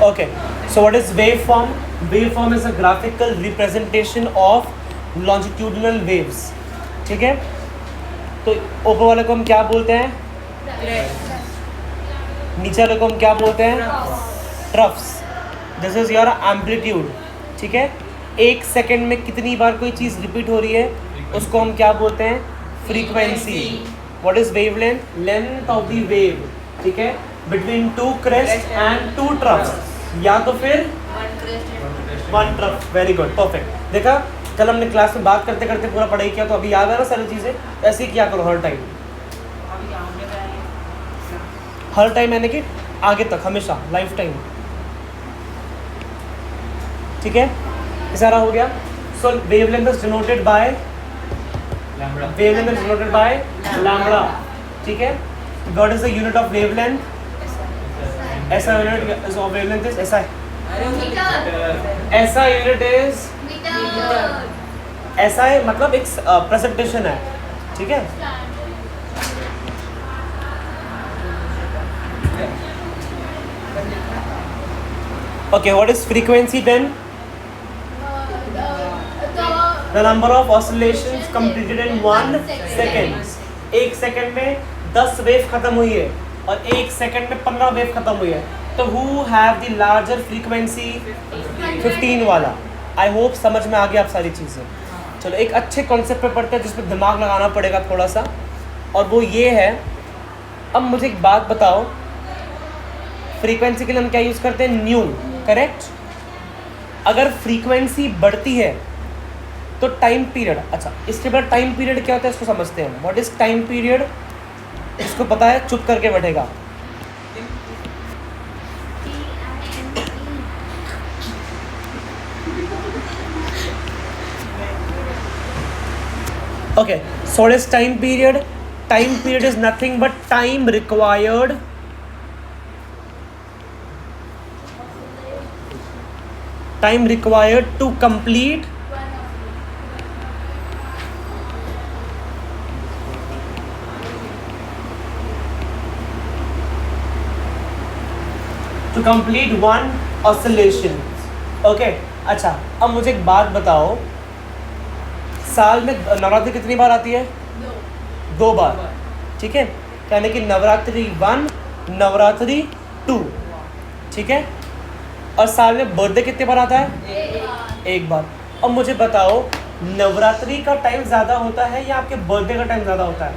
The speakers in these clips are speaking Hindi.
Okay, so what is waveform? Waveform is a graphical representation of longitudinal waves. ठीक है, तो ऊपर वाले को हम क्या बोलते हैं? नीचे वाले को हम क्या बोलते हैं? Troughs. This is your amplitude. ठीक है, एक सेकेंड में कितनी बार कोई चीज़ रिपीट हो रही है उसको हम क्या बोलते हैं? Frequency. What is wavelength? Length of the wave. ठीक है, between two crest and two troughs, या तो फिर one trough. Very good, perfect. देखा, कल हमने क्लास में बात करते करते पूरा पढ़ाई किया, तो अभी याद है ना सारी चीज़ें. ऐसे ही किया करो हर टाइम. हर टाइम यानी कि आगे तक, हमेशा, लाइफ टाइम. ठीक है, ये सारा हो गया. So wavelength is denoted by lambda. ठीक है, what is the unit of wavelength? ऐसा unit is of wavelength is ऐसा है. ऐसा यूनिट इज ऐसा है, मतलब एक प्रेजेंटेशन है. ठीक है, okay, what is frequency then? The number of oscillations completed in 1 second. एक सेकंड में 10 वेव खत्म हुई है और एक सेकंड में 15 वेव खत्म हुई है. तो who have the larger frequency? 15 वाला. I hope समझ में आ गया आप सारी चीज़ें. चलो एक अच्छे कॉन्सेप्ट पे पढ़ते हैं जिसमें दिमाग लगाना पड़ेगा थोड़ा सा, और वो ये है. अब मुझे एक बात बताओ, फ्रीक्वेंसी के लिए हम क्या यूज़ करते हैं? न्यू. करेक्ट. अगर फ्रीक्वेंसी बढ़ती है तो टाइम पीरियड, अच्छा इसके बाद टाइम पीरियड क्या होता है इसको समझते हैं. What is time period? इसको पता है? चुप करके बैठेगा. Okay, so what is time period? Time period is nothing but time required to complete one oscillation. Okay, अच्छा अब मुझे एक बात बताओ, साल में नवरात्रि कितनी बार आती है? 2 बार. ठीक है, यानी कि नवरात्रि 1, नवरात्रि 2. ठीक है, और साल में बर्थडे कितने बार आता है? 1 बार. अब मुझे बताओ, नवरात्रि का टाइम ज़्यादा होता है या आपके बर्थडे का टाइम ज़्यादा होता है?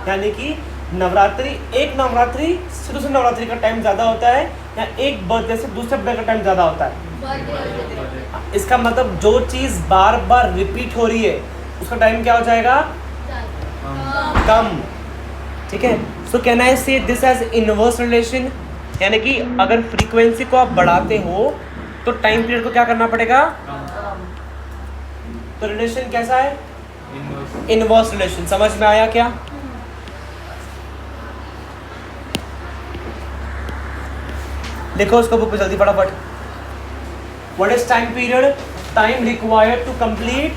यानी कि एक नवरात्रि से दूसरे नवरात्रि का टाइम ज़्यादा होता है या एक बर्थडे से दूसरे बर्थडे का टाइम ज़्यादा होता है? इसका मतलब जो चीज़ बार बार रिपीट हो रही है उसका टाइम क्या हो जाएगा? कम. ठीक है, सो कैन आई से दिस एज इनवर्स रिलेशन? यानी कि अगर फ्रीक्वेंसी को आप बढ़ाते हो तो टाइम पीरियड को क्या करना पड़ेगा? तो रिलेशन कैसा है? Inverse relation. समझ में आया क्या? लिखो उसको बुक पे जल्दी फटाफट. What is time period? Time required to complete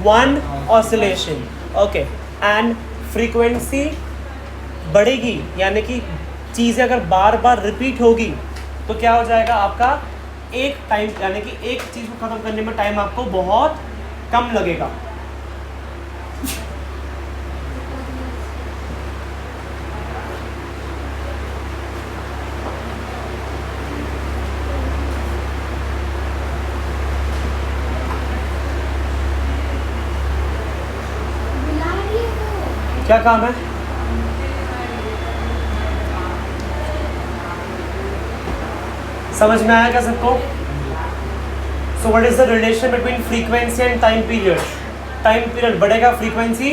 1 oscillation. Okay, and frequency बढ़ेगी यानी कि चीज़ें अगर बार बार रिपीट होगी तो क्या हो जाएगा आपका? एक टाइम, यानी कि एक चीज़ को ख़त्म करने में टाइम आपको बहुत कम लगेगा. क्या काम है? समझ में आया क्या सबको? सो what is the relation between frequency and time period? Time period बढ़ेगा, फ्रीक्वेंसी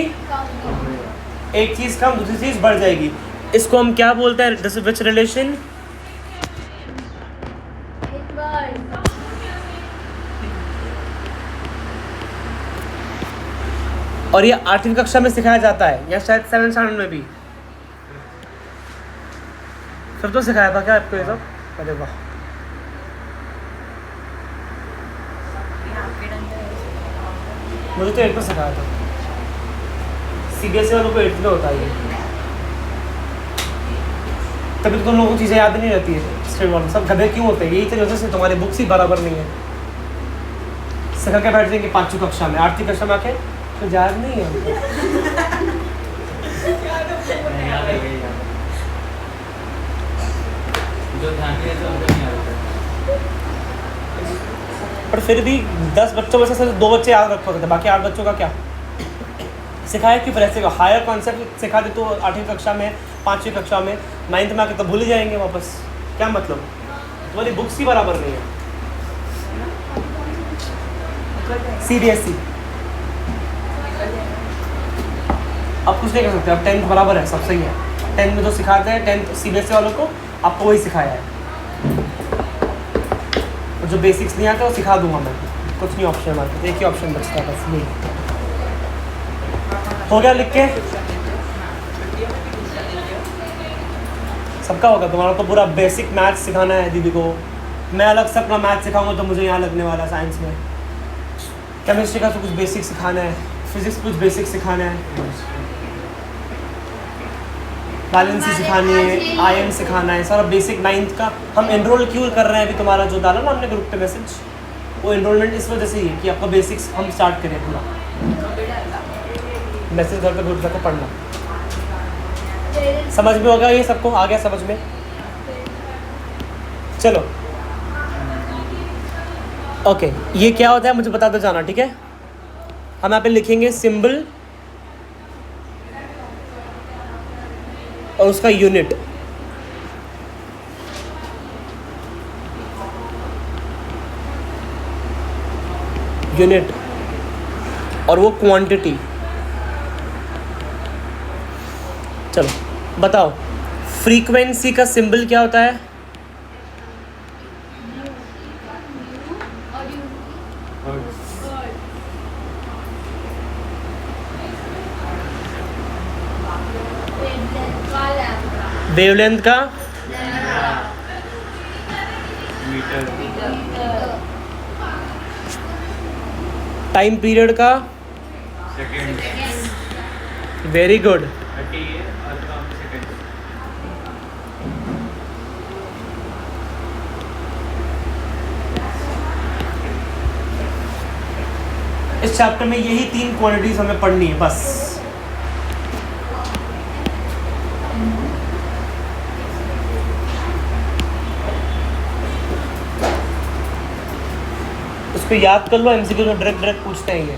एक चीज कम, दूसरी चीज बढ़ जाएगी. इसको हम क्या बोलते हैं? This which relation? और ये 8वीं कक्षा में सिखाया जाता है या शायद 7th स्टैंडर्ड में भी. फिर तो सिखाया था क्या आपको ये सब? अरे वाह, मुझे तो 8th में सिखाया था. CBSE वालों को 8th में होता है ये. तभी तो तुम लोगों को चीज़ें याद नहीं रहती है। स्टेट वालों सब गधे क्यों होते हैं? यही तो वजह से तुम्हारे बुक्स ही बराबर नहीं है। सिखा के बैठ जाएंगे 5वीं कक्षा में, 8वीं कक्षा में आके तो याद नहीं है। पर फिर भी 10 बच्चों में से सिर्फ 2 बच्चे याद रखोगे, बाकी 8 बच्चों का क्या सिखाया? क्यों? पर ऐसे हायर कॉन्सेप्ट सिखा दे तो 8वीं कक्षा में, 5वीं कक्षा में, 9th में आके तो भूल ही जाएंगे वापस। क्या मतलब? तुम्हारी बुक्स ही बराबर नहीं है। CBSE अब कुछ नहीं कर सकते। अब 10th बराबर है, सब सही है। 10th में जो सिखाते हैं 10th CBSE वालों को, आपको वही सिखाया है। और जो बेसिक्स नहीं आते वो सिखा दूंगा मैं। कुछ नहीं ऑप्शन आते, एक ही ऑप्शन बचता है बस, यही हो गया। लिख के सबका होगा। तुम्हारा तो पूरा बेसिक मैथ सिखाना है दीदी को। मैं अलग से अपना मैथ सिखाऊंगा तो मुझे यहाँ लगने वाला है साइंस में। केमिस्ट्री का तो कुछ बेसिक सिखाना है, फिजिक्स कुछ बेसिक सिखाना है, बैलेंसी सिखानी है, आयन सिखाना है, सारा बेसिक 9th का। हम एनरोल क्यों कर रहे हैं? अभी तुम्हारा जो डाला ना हमने ग्रुप पे मैसेज, वो एनरोलमेंट इस वजह से ही है कि आपका बेसिक्स हम स्टार्ट करें पूरा। मैसेज घर पे ग्रुप जाकर पढ़ना। समझ में होगा ये सबको? आ गया समझ में? चलो ओके, ये क्या होता है मुझे बता दो जाना, ठीक है? हम यहाँ पे लिखेंगे सिंबल और उसका यूनिट। यूनिट और वो क्वांटिटी। चलो बताओ, फ्रीक्वेंसी का सिंबल क्या होता है? वेवलेंथ का टाइम पीरियड का वेरी गुड। इस चैप्टर में यही 3 क्वांटिटीज हमें पढ़नी है बस। उसको याद कर लो, MCQ में डायरेक्ट पूछते हैं ये।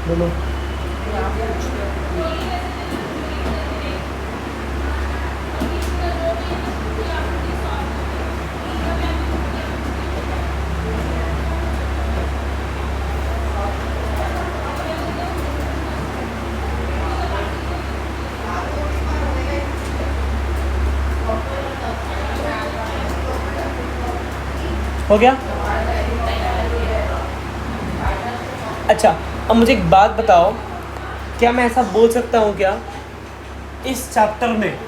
बोलो। हो गया? अच्छा, अब मुझे एक बात बताओ, क्या मैं ऐसा बोल सकता हूँ क्या इस चैप्टर में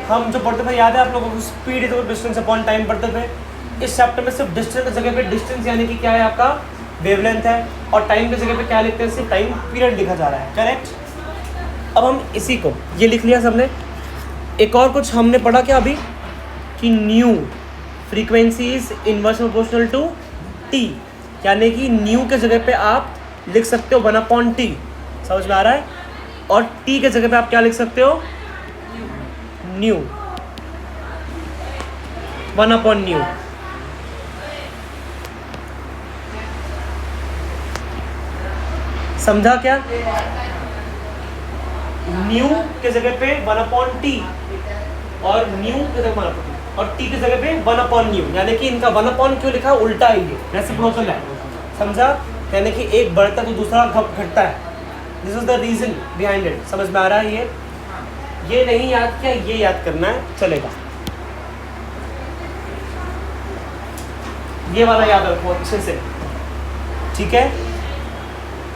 हम जो पढ़ते थे, याद है आप लोगों को speed is distance upon time पढ़ते थे? इस चैप्टर में सिर्फ डिस्टेंस की जगह पे डिस्टेंस यानी कि क्या है आपका वेवलेंथ है, और टाइम की जगह पे क्या लिखते हैं? सिर्फ टाइम पीरियड लिखा जा रहा है। करेक्ट? अब हम इसी को, ये लिख लिया सबने। एक और कुछ हमने पढ़ा क्या अभी कि nu frequency is inverse proportional to T, यानी कि न्यू के जगह पे आप लिख सकते हो 1/t। समझ में आ रहा है? और टी के जगह पे आप क्या लिख सकते हो? न्यू, 1/न्यू। समझा क्या? न्यू के जगह पे 1/t और न्यू के जगह 1/t और टी की जगह पे 1/न्यू, यानी कि इनका 1/, क्यों लिखा? उल्टा है, ये रेसिप्रोकल है। समझा? यानी कि एक बढ़ता तो दूसरा घटता है। This is the reason behind it. समझ में आ रहा है? ये नहीं याद किया, ये याद करना है, चलेगा। ये वाला याद रखो अच्छे से, ठीक है?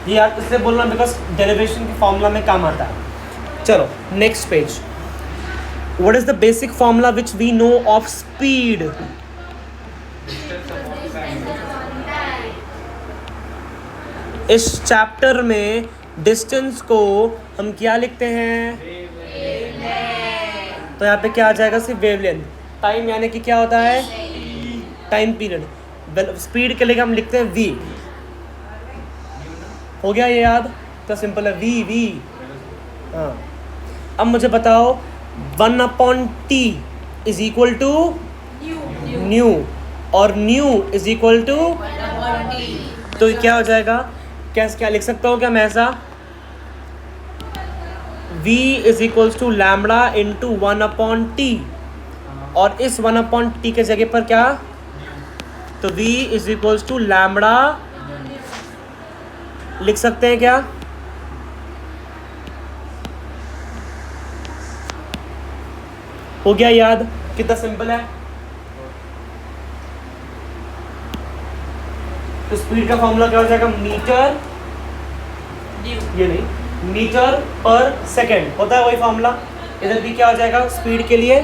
ये याद इसलिए बोलना बिकॉज डेरिवेशन की फॉर्मूला में काम आता है। चलो next page. What is the basic formula which we know of speed? इस चैप्टर में डिस्टेंस को हम क्या लिखते हैं? तो यहाँ पे क्या आ जाएगा? सिर्फ वेवलेंथ। टाइम यानी कि क्या होता है? Time period. स्पीड के लिए हम लिखते हैं v। हो गया ये याद? तो सिंपल है v। हाँ, अब मुझे बताओ 1/t is equal to nu, और न्यू इज इक्वल टू, तो क्या हो जाएगा? क्या लिख सकता हूँ क्या मैं ऐसा? v is equals to lambda into 1/t, और इस 1/t के जगह पर क्या? तो v is equals to lambda लिख सकते हैं क्या? हो गया याद? कितना सिंपल है। तो स्पीड का फॉर्मूला क्या हो जाएगा? मीटर, ये नहीं, मीटर पर सेकेंड होता है वही फॉर्मूला। इधर भी क्या हो जाएगा स्पीड के लिए?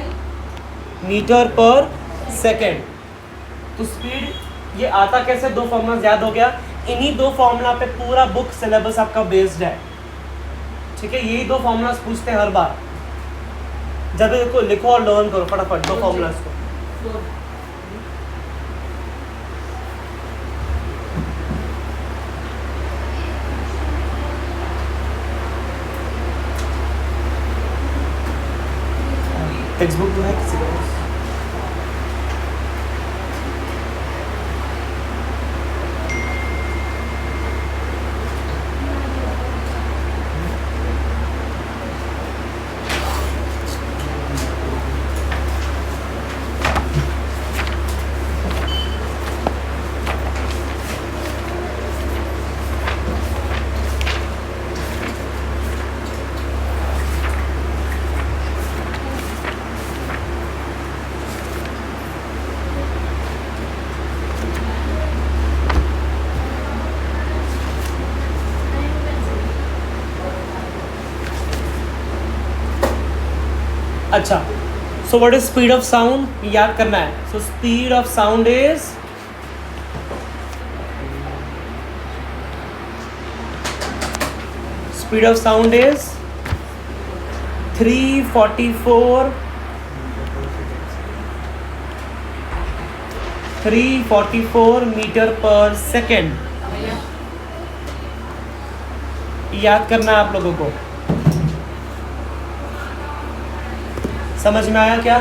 Metre per second. तो स्पीड ये आता कैसे? दो फॉर्मूला याद हो गया। इन्हीं दो फॉर्मूला पे पूरा बुक सिलेबस आपका बेस्ड है, ठीक है। यही दो फॉर्मूला पूछते हैं हर बार। जब देखो लिखो और लर्न करो फटाफट दो फॉर्मूलाज को। टेक्स्ट बुक तो है किसी का? अच्छा, so what is speed of sound? याद करना है। So speed of sound is speed of sound is 344 metre per second. याद करना है आप लोगों को। समझ में आया क्या?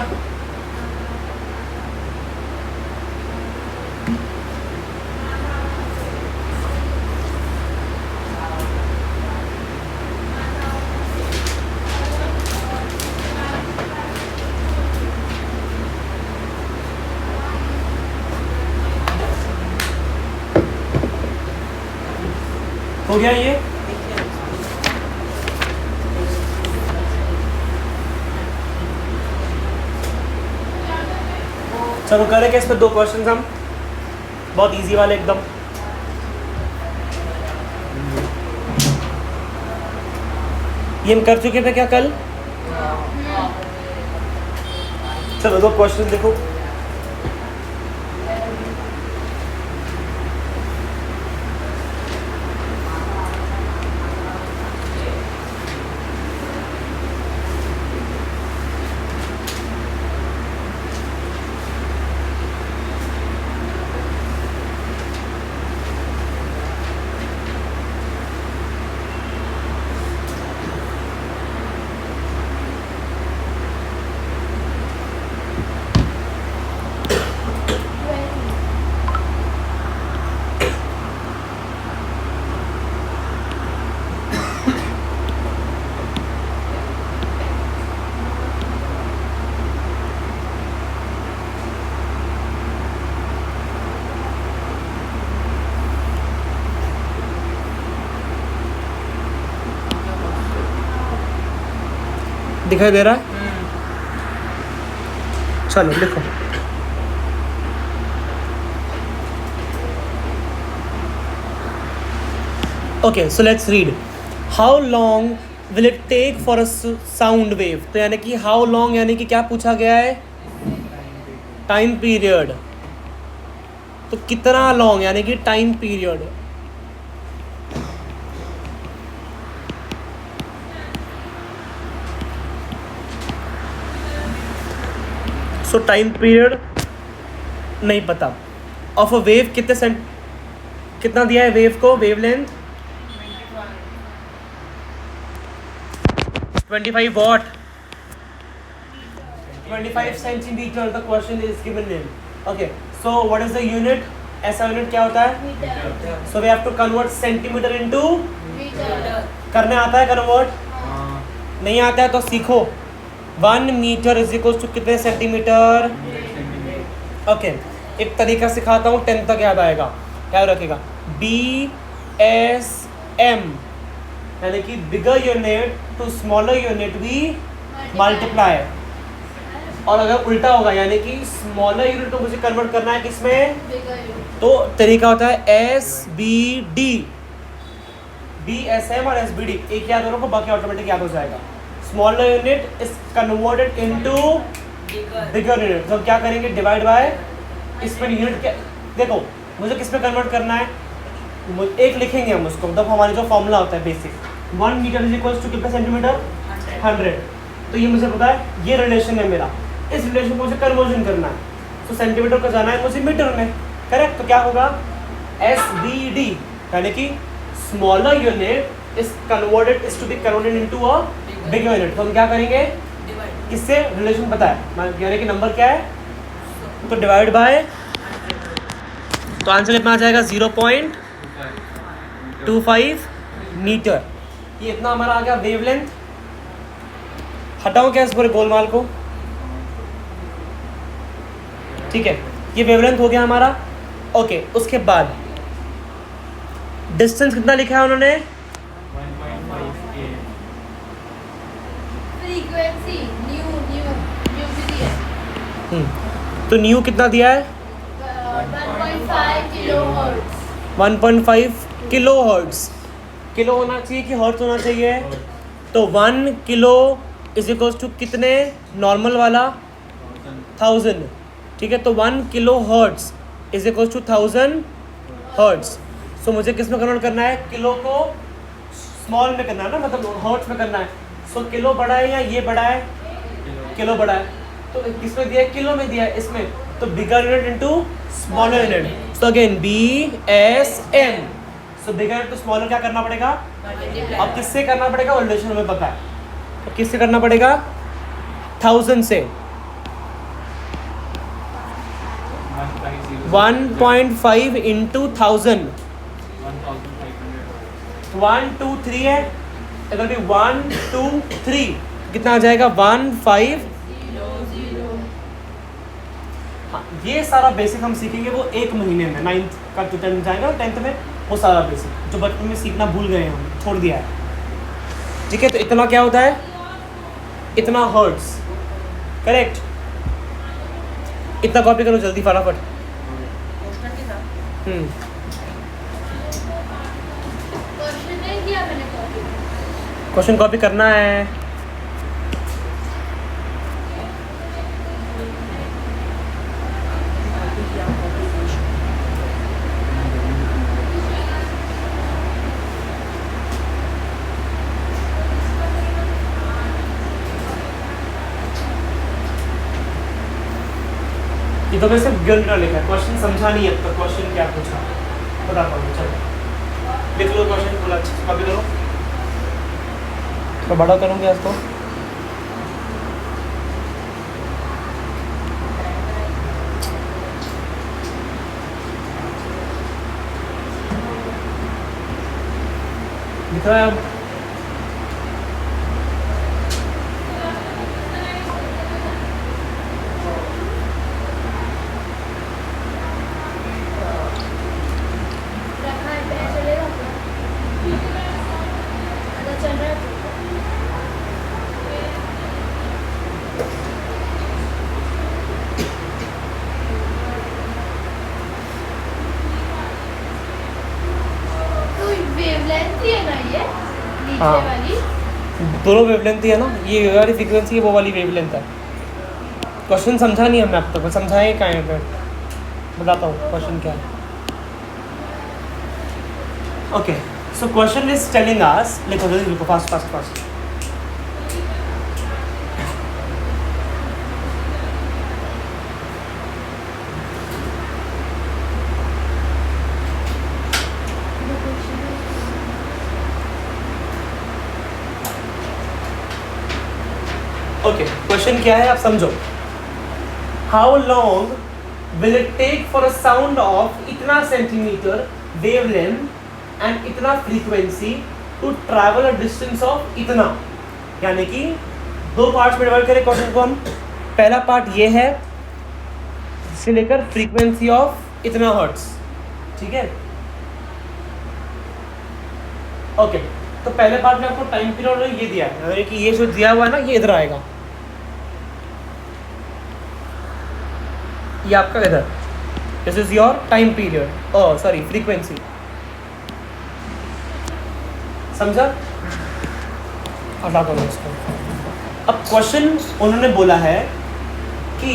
हो गया ये? चलो करेंगे इस पे दो क्वेश्चंस हम, बहुत इजी वाले एकदम। ये हम कर चुके थे क्या कल? चलो दो क्वेश्चन देखो। दिखाई दे रहा है? चलो लिखो। Okay, so let's read. How long will it take for a sound wave? तो यानी कि हाउ लॉन्ग यानी कि क्या पूछा गया है? Time period. तो कितना लॉन्ग यानी कि टाइम पीरियड। सो टाइम पीरियड नहीं पता। ऑफ अ वेव कितना दिया है वेव को, wavelength 25 what, 25 centimetre. The question is given in. Okay, so what is the unit? ऐसा यूनिट क्या होता है? So we have to convert centimetre into metre. करने आता है कन्वर्ट? नहीं आता है तो सीखो। 1 मीटर इज इक्वल टू कितने सेंटीमीटर? ओके, एक तरीका सिखाता हूँ, 10 तक याद आएगा, याद रखेगा। BSM यानी कि bigger unit to smaller unit we multiply. और अगर उल्टा होगा यानी कि स्मॉलर यूनिट को मुझे कन्वर्ट करना है किसमें, तो तरीका होता है SBD। BSM और SBD एक याद रखो, बाकी ऑटोमेटिक याद हो जाएगा। Smaller unit is converted into bigger unit. तो क्या करेंगे, डिवाइड बाय इसमें यूनिट क्या, देखो मुझे किस में कन्वर्ट करना है, एक लिखेंगे हम उसको, मतलब हमारी जो फॉर्मूला होता है basic, 1 metre is equal to कितना सेंटीमीटर, 100। तो ये मुझे पता है, ये रिलेशन है मेरा, इस रिलेशन को मुझे कन्वर्जन करना है। तो सेंटीमीटर को जाना है मुझे मीटर में, करेक्ट। तो क्या होगा, SBD यानी कि smaller unit is converted is to be converted into a bigger unit. तो हम क्या करेंगे, किससे रिलेशन पता है, यानी कि नंबर क्या है, तो डिवाइड बाय, तो आंसर इतना आ जाएगा 0.25 मीटर। ये इतना हमारा आ गया वेवलेंथ। हटाओ क्या इस पूरे गोलमाल को, ठीक है, ये वेवलेंथ हो गया हमारा। ओके, उसके बाद डिस्टेंस कितना लिखा है उन्होंने, फ्रीक्वेंसी न्यू दिया है। तो न्यू कितना दिया है, 1.5 किलोहर्ट्ज। 1.5 kilo hertz. किलो होना चाहिए कि हर्ट्ज होना चाहिए, तो 1 किलो इज इक्वल्स टू कितने, नॉर्मल वाला 1000, ठीक है। तो 1 kilo hertz is equals to 1000 hertz. So मुझे किस में कन्वर्ट करना है, किलो को स्मॉल में करना है ना, मतलब हर्ट्ज में करना है। सो किलो बड़ा है या ये बड़ा है, किलो बड़ा है, तो किस में दिया है, किलो में दिया है इसमें, तो bigger unit into smaller unit. So again BSM। So bigger unit to smaller क्या करना पड़ेगा, अब किससे करना पड़ेगा, रिलेशन हमें पता है, तो किससे करना पड़ेगा, 1000 से। 1.5 इंटू 1000, 1 2 3 है, अगर भी 1 2 3 कितना आ जाएगा, 1500। हाँ, ये सारा बेसिक हम सीखेंगे वो एक महीने में, 9th का जो 10th जाएगा 10th में, वो सारा बेसिक जो बचपन में सीखना भूल गए हम, छोड़ दिया है, ठीक है। तो इतना क्या होता है, इतना हर्ट्ज, करेक्ट। इतना कॉपी करो जल्दी फटाफट। क्वेश्चन नहीं किया मैंने कॉपी। क्वेश्चन कॉपी करना है। ये तो वैसे गिनना लिखा है, क्वेश्चन समझा नहीं है अब तक, क्वेश्चन क्या पूछा बताता हूँ, चलो लिख लो क्वेश्चन पूरा अच्छे से कॉपी करो। तो बड़ा करूँगी आज तो, दिख रहा है अब, रखा है पे चलेगा क्या? अच्छा चल रहा है। तो वेवलेंथ ही है ना ये, नीचे हाँ। वाली। दोनों वेवलेंथ ही है ना, ये वाली फ्रीक्वेंसी है, वो वाली वेवलेंथ है। क्वेश्चन समझा नहीं हमने अब तक, समझाए क्या है, फिर बताता हूँ क्वेश्चन क्या है। Okay, so question is telling us, लिखो जल्दी लिखो, fast fast fast. Okay, question क्या है आप समझो. How long will it take for a sound of इतना सेंटीमीटर वेवलेंथ एंड इतना frequency to travel a distance of इतना. यानी कि दो पार्ट्स में डिवाइड करें क्वेश्चन को हम. पहला पार्ट ये है से लेकर फ्रीक्वेंसी ऑफ इतना हर्ट्ज. ठीक है, ओके. तो पहले पार्ट में आपको टाइम पीरियड ये दिया है, यानी कि ये जो दिया हुआ है ना ये इधर आएगा, ये आपका इधर. This is your time period, oh sorry frequency. समझा? हटा दो इसको. अब क्वेश्चन उन्होंने बोला है कि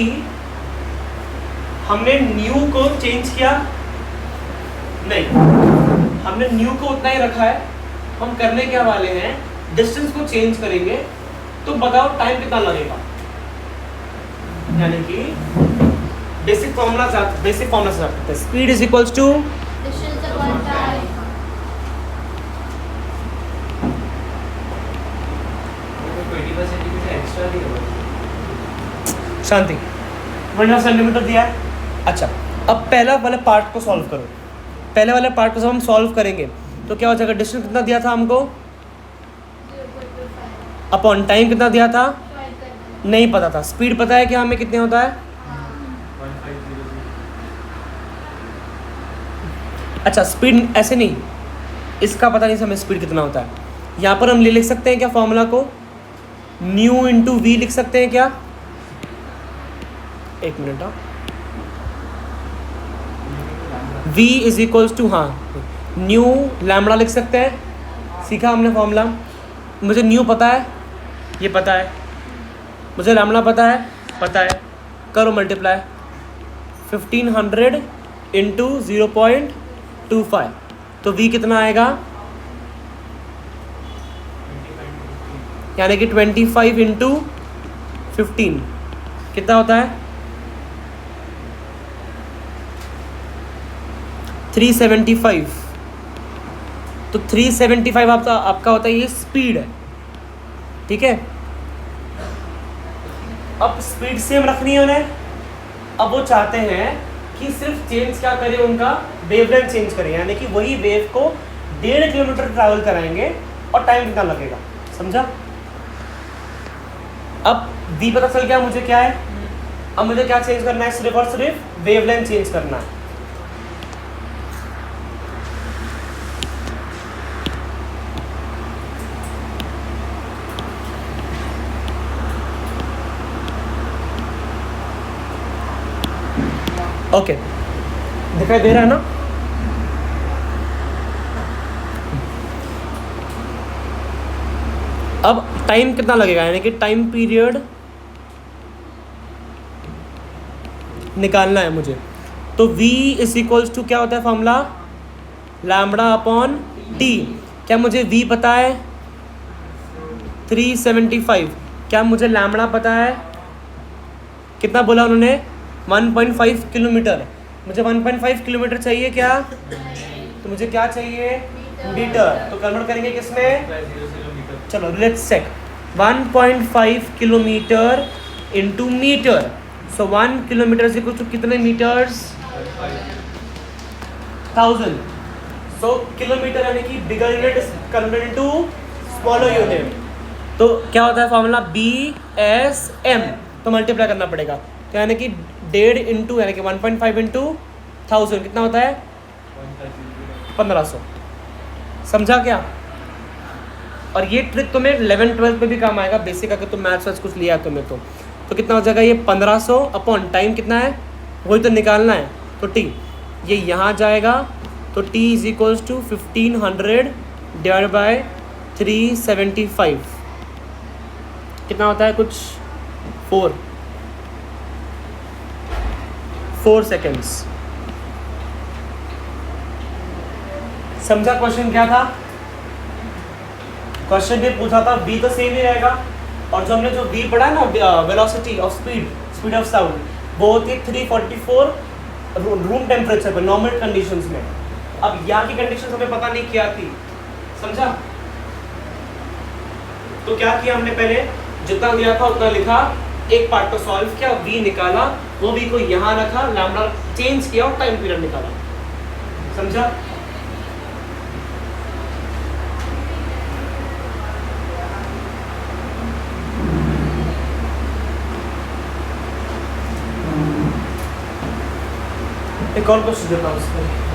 हमने न्यू को चेंज किया नहीं, हमने न्यू को उतना ही रखा है. हम करने क्या वाले हैं, डिस्टेंस को चेंज करेंगे. तो बताओ टाइम कितना लगेगा. यानी कि बेसिक फॉर्मूला से सकते हैं. Speed is equals to distance upon time. शांति. 1.5 सेंटीमीटर दिया है. अच्छा, अब पहला वाला पार्ट को सॉल्व करो. पहले वाले पार्ट को जब हम सॉल्व करेंगे तो क्या हो जाएगा. डिस्टेंस कितना दिया था हमको, 0.25 अपॉन टाइम कितना दिया था, फाइंड करना. नहीं पता था. स्पीड पता है कि हमें कितने होता है. अच्छा, स्पीड ऐसे नहीं, इसका पता नहीं हमें स्पीड कितना होता है. यहाँ पर हम लिख सकते हैं क्या फॉर्मूला को, न्यू इंटू वी लिख सकते हैं क्या. एक मिनट. हाँ, v इज इक्वल्स टू, हाँ न्यू लैम्बडा लिख सकते हैं. सीखा हमने फॉर्मूला. मुझे न्यू पता है, ये पता है. मुझे लैम्बडा पता है. करो मल्टीप्लाई. 1500 इंटू 0.25. तो v कितना आएगा, यानी कि 25 इंटू 15 कितना होता है, 375. तो 375 आपका होता है, ये स्पीड है. ठीक है, अब स्पीड सेम रखनी है उन्हें. अब वो चाहते हैं कि सिर्फ चेंज क्या करें, उनका वेवलेंथ चेंज करें. यानी कि वही वेव को 1.5 किलोमीटर ट्रैवल कराएंगे और टाइम कितना लगेगा. समझा? अब v पता चल गया मुझे क्या है. अब मुझे क्या चेंज करना है, सिर्फ और सिर्फ वेवलेंथ चेंज करना है. ओके, दिखाई दे रहा है ना. अब टाइम कितना लगेगा, यानी कि टाइम पीरियड निकालना है मुझे. तो v इज इक्वल्स टू क्या होता है फॉर्मूला, लैम्बडा अपॉन टी. क्या मुझे v पता है, 375. क्या मुझे लैम्बडा पता है, कितना बोला उन्होंने, 1.5 किलोमीटर. मुझे 1.5 किलोमीटर चाहिए क्या, तो मुझे क्या चाहिए, मीटर. तो कन्वर्ट करेंगे किसमें, चलो let's check. 1.5 kilometre into metre. So 1 kilometre से कुछ कितने मीटर्स, 1000. सो किलोमीटर यानी कि bigger unit is converted into smaller unit. तो क्या होता है फॉर्मूला, BSM. तो मल्टीप्लाई करना पड़ेगा. तो यानी कि 1.5 इंटू यानी कि 1.5 इंटू 1000 कितना होता है, 1500. समझा क्या? और ये ट्रिक तुम्हें 11-12 पे भी काम आएगा. बेसिक अगर तुम मैथ्स कुछ लिया तुम्हें तो कितना हो जाएगा, ये 1500 अपॉन टाइम कितना है, वही तो निकालना है. तो t ये यहाँ जाएगा. तो t is equals to 1500 divide by 375 कितना होता है, कुछ 4 सेकेंड्स. समझा क्वेश्चन क्या था? क्वेश्चन ये पूछा था v तो सेम ही रहेगा. और जो हमने जो v पढ़ा है ना, velocity of speed of sound, वो होती है 344 रूम टेम्परेचर पे नॉर्मल कंडीशंस में. अब यहाँ की कंडीशंस हमें पता नहीं क्या थी. समझा? तो क्या किया हमने, पहले जितना दिया था उतना लिखा, एक पार्ट को सॉल्व किया, v निकाला, वो v को यहाँ रखा, लैम्डा चेंज किया और टाइम पीरियड निकाला। समझा? एक और क्वेश्चन देता हूँ उसमें।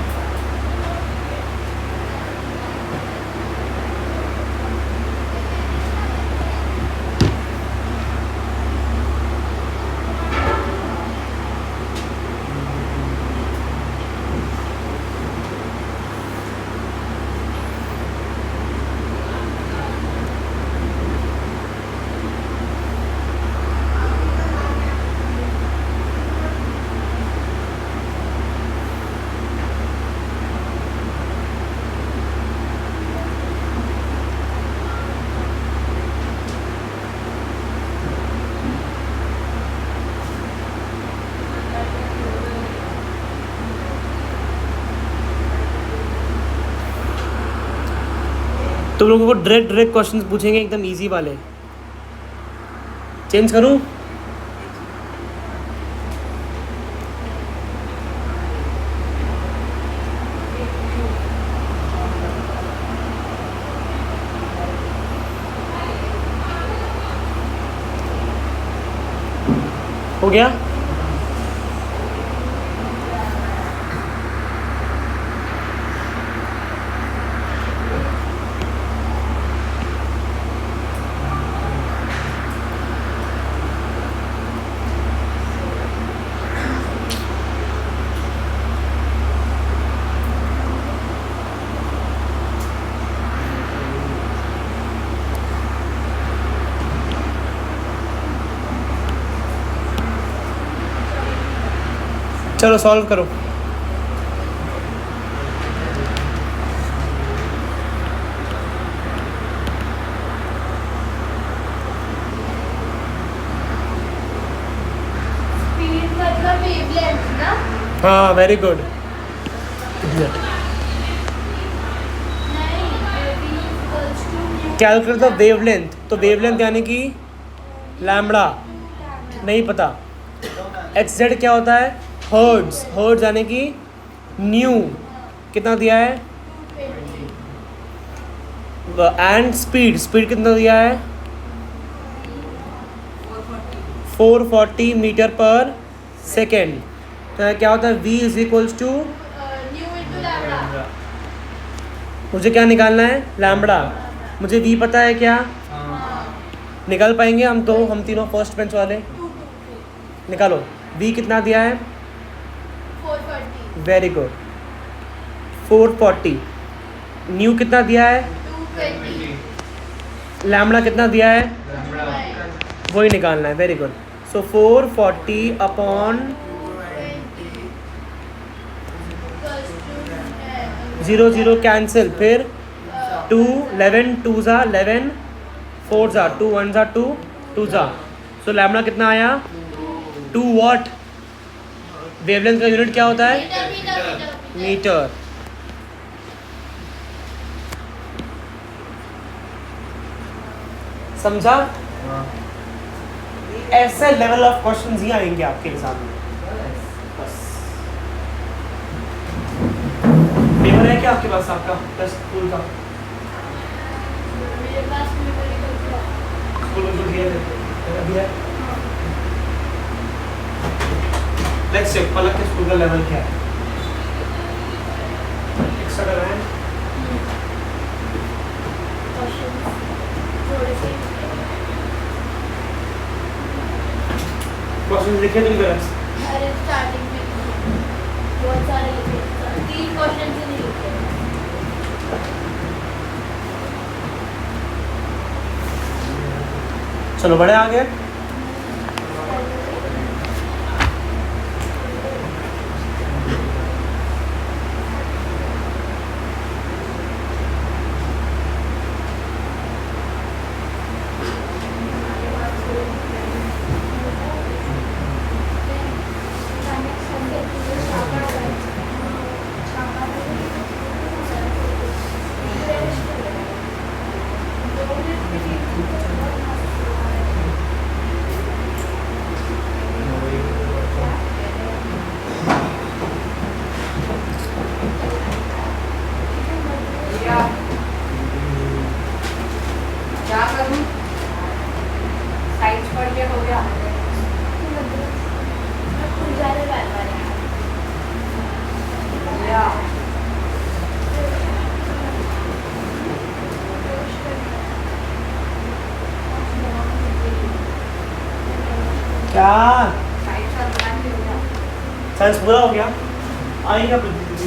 तुम लोगों को डायरेक्ट क्वेश्चन पूछेंगे, एकदम इजी वाले। चेंज करूं? हो गया? चलो सॉल्व करो। स्पीड मतलब वेवलेंथ ना? हाँ, very good. Calculate the wavelength, तो वेवलेंथ यानी कि लैम्बडा, नहीं पता। एक्स जेड क्या होता है? हर्ट्ज, हर्ट्ज यानी कि न्यू, कितना दिया है? एंड स्पीड, स्पीड कितना दिया है? 440 मीटर पर सेकेंड। तो क्या होता है? v इज इक्वल्स टू, मुझे क्या निकालना है? लैम्बडा। मुझे v पता है क्या? निकाल पाएंगे हम? तो हम तीनों फर्स्ट बेंच वाले, निकालो। v कितना दिया है? 440। Very good, 440। न्यू कितना दिया है? 220। लैम्बडा कितना दिया है? वही निकालना है। Very good. So 440 upon 0 0 cancel, फिर 2 11 2 जा 11 4 जा 2 1 जा 2 2 जा। सो लैम्बडा कितना आया? 2 वॉट। वेवलेंथ का यूनिट क्या होता है? मीटर। समझा? ऐसे लेवल ऑफ क्वेश्चंस ही आएंगे आपके एग्जाम में। बस पेपर है क्या आपके पास? आपका टेस्ट स्कूल का मेरे पास स्कूल में जो दिए थे अभी है। लेट्स चेक पलक के स्कूल का लेवल क्या है। एक्स्ट्रा कर रहे हैं क्वेश्चन लिखे तुम करें? अरे स्टार्टिंग में बहुत सारे लिखे, 3 क्वेश्चन से नहीं लिखे। चलो बड़े आ गए। क्या साइंस पूरा हो गया आएगा पृथ्वी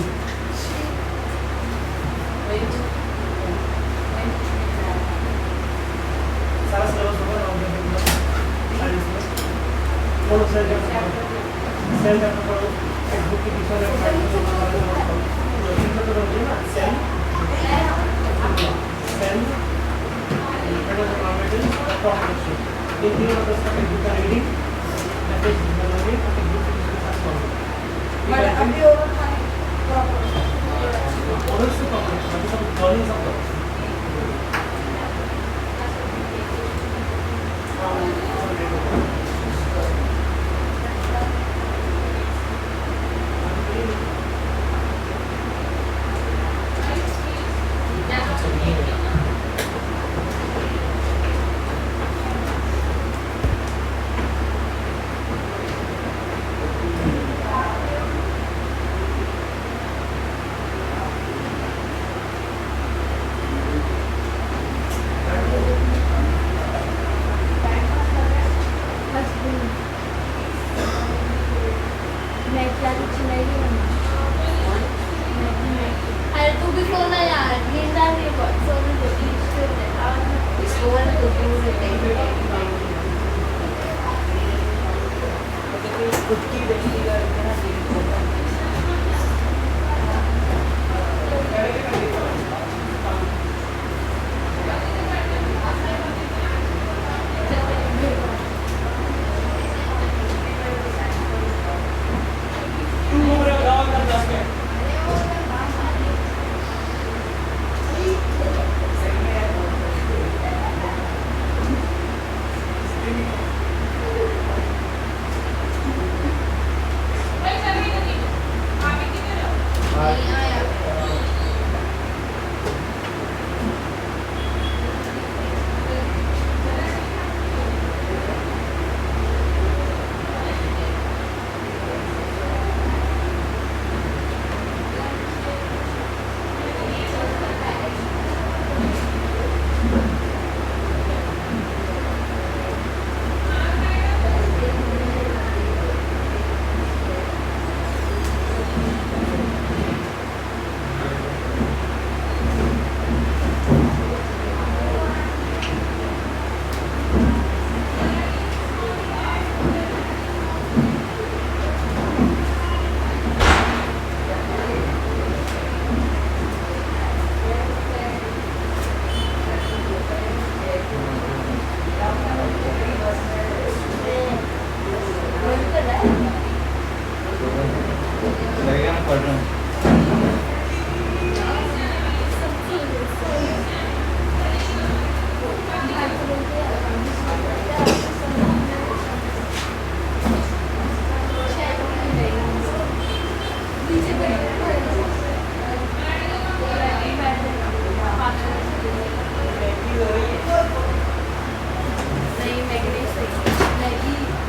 सारा सिलेबस होगा और सेल चैप्टर पढ़ो एक बुक की पीछे सेल इन तीनों का उसका एक बुक का रीडिंग मैसेज बनाओगे एक बुक के साथ पढ़ो अभी ओवर खाने और उसको पढ़ो बाकी सब लर्निंग सब करो अरे तू भी सोना यार नींद आ रही है बहुत सोने दो इसको वाला तो दूर रहते हैं खुद की व्यक्तिगत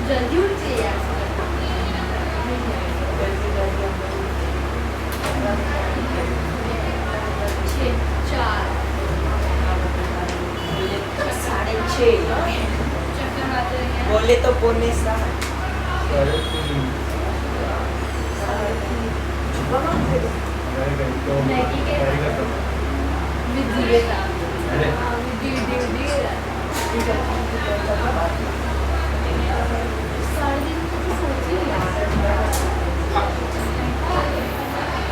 जल्दी उठ चाहिए यार बोले तो पौने सात मैगी के विधि था विधि सारे दिन कुछ सोच ही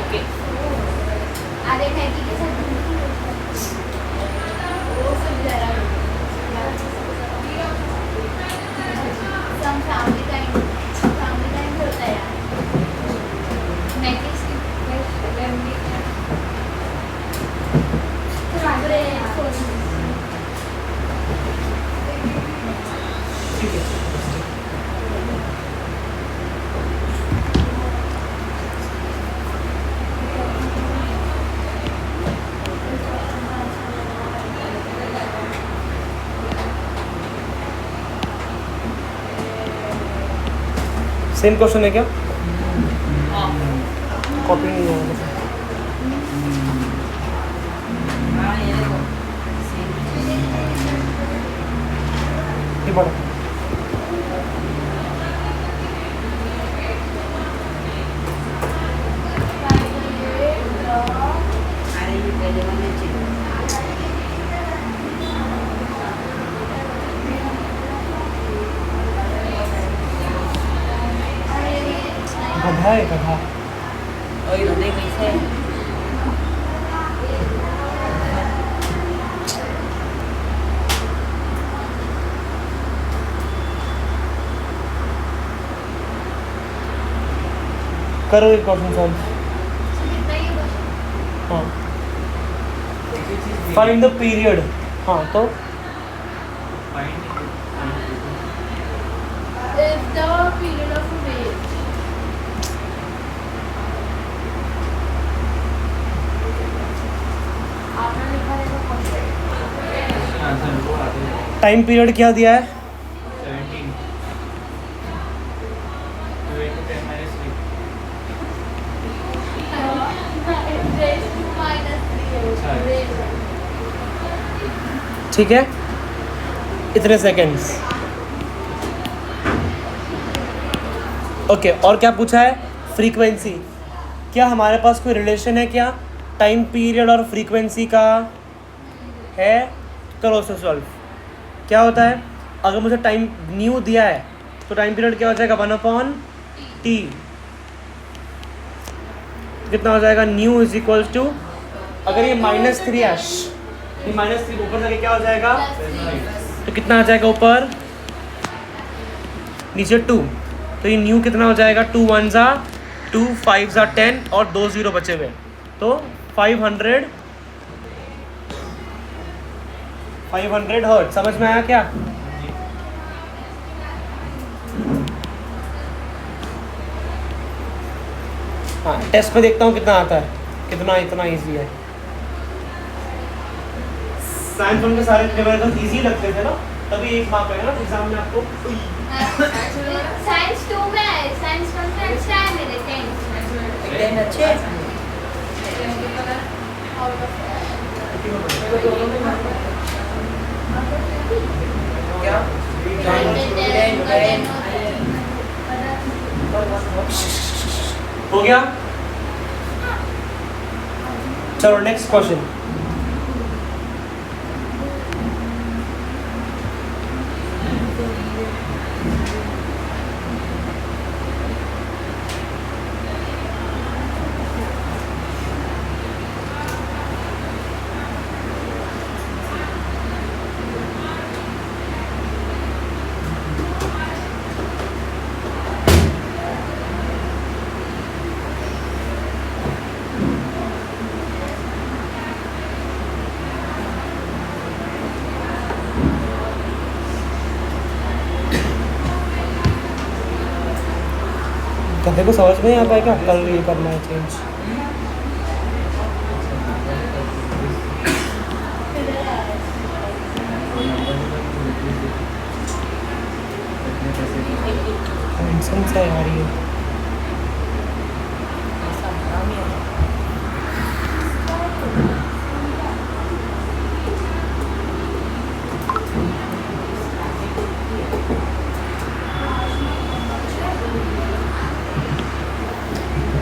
ओके अरे मैगी के साथ वो सब जरा some family time भी होता है यार मैगी की फैमिली ठीक है सेम क्वेश्चन है क्या कॉपी नहीं है ये पढ़ो गधा है गधा। Ôi, rồi đi mình xem. करो एक क्वेश्चन सॉल्व। कितना ये क्वेश्चन? हाँ फाइंड द पीरियड। हाँ तो If the period of a wave आपने लिखा है वो क्वेश्चन टाइम पीरियड क्या दिया है? 17 raised to -3 ठीक है, इतने सेकेंड्स। ओके और क्या पूछा है? फ्रीक्वेंसी। क्या हमारे पास कोई रिलेशन है क्या टाइम पीरियड और फ्रीक्वेंसी का? है। करो उसे सॉल्व। क्या होता है अगर मुझे टाइम न्यू दिया है तो टाइम पीरियड क्या हो जाएगा? 1/t। कितना हो जाएगा? न्यू इज इक्वल टू, अगर ये -3 है, ये -3 ऊपर जाके क्या हो जाएगा? तो कितना आ जाएगा ऊपर? नीचे 2। तो ये न्यू कितना हो जाएगा? 2 1 ज़ा 2 5 ज़ा 10 और 2 0 बचे हुए, तो 500 हर्ट्ज। समझ में आया क्या? हाँ टेस्ट पे देखता हूँ कितना आता है, कितना इतना इजी है। साइंस के सारे पेपर तो इजी लगते थे ना, तभी एक मार्क आएगा ना एग्जाम में आपको। साइंस 2 में है, साइंस 1 में अच्छा है मेरे 10 Tên là chết. Out of Kéo. हो गया? चलो नेक्स्ट क्वेश्चन। गधे को समझ में नहीं आ पाएगा कल ये करना है चेंज। टेंशन से आ रही है।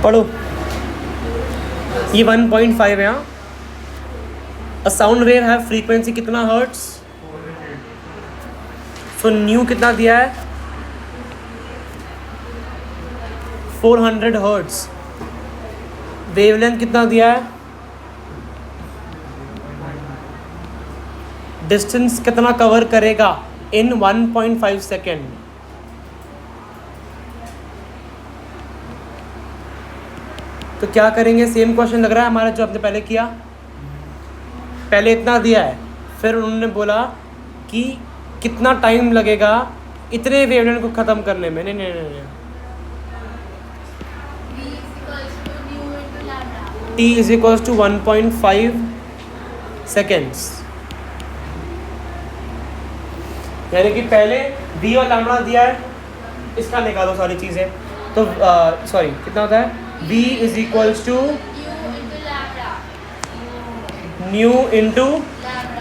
पढ़ो, ये 1.5 है। अ साउंड वेव है फ्रीक्वेंसी कितना हर्ट्स? सो न्यू कितना दिया है? 400 हर्ट्स। वेवलेंथ कितना दिया है? डिस्टेंस कितना कवर करेगा इन 1.5 सेकेंड? तो क्या करेंगे? सेम क्वेश्चन लग रहा है हमारा जो आपने पहले किया। पहले इतना दिया है, फिर उन्होंने बोला कि कितना टाइम लगेगा इतने वेवलेंथ को ख़त्म करने में। नहीं नहीं नहीं, नहीं। T is equals to 1.5 seconds. यानी कि पहले v और लैम्बडा दिया है, इसका निकालो सारी चीज़ें। तो सॉरी कितना होता है? v is equals to nu into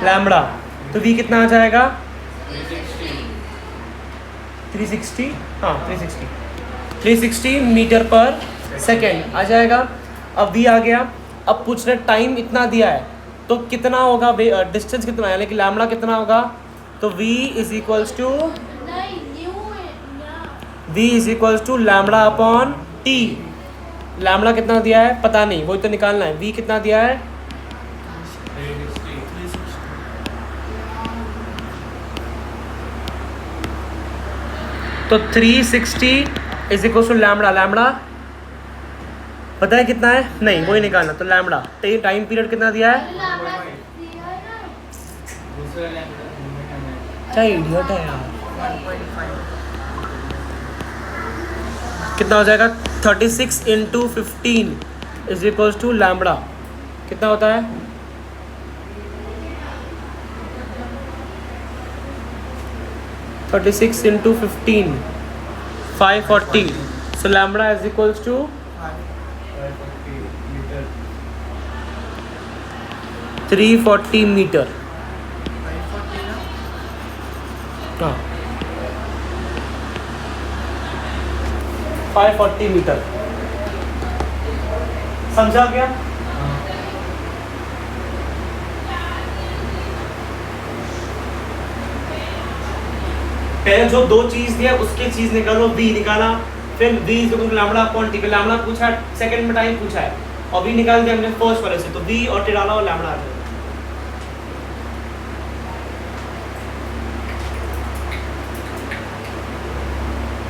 lambda. तो v कितना आ जाएगा? 360। हाँ 360 मीटर पर सेकेंड आ जाएगा। अब v आ गया। अब पूछ रहे टाइम इतना दिया है तो कितना होगा, डिस्टेंस कितना है, यानी कि लैम्बडा कितना होगा, तो v इज इक्वल्स टू नहीं न्यू है या v is equals to lambda upon t। Lambda कितना दिया है पता नहीं, वही तो निकालना है। v कितना दिया है, तो 360 is equals to lambda. Lambda पता है कितना है, नहीं वही निकालना, तो लैम्बडा टाइम पीरियड कितना दिया है, क्या इडियट है यार, 1.5 कितना हो जाएगा 36 into 15 is equals to lambda कितना होता है, thirty six into 15 540। So lambda is equals to 340 metre. हाँ 540 मीटर, समझा क्या? पहले जो दो चीज दिया उसकी चीज निकालो, v निकाला, फिर v लैम्बडा अपॉन t पे लैम्बडा पूछा है, सेकंड में टाइम पूछा है और v निकाल दिया हमने फर्स्ट वाले से, तो v और t डाला और लैम्बडा आ जाएगा।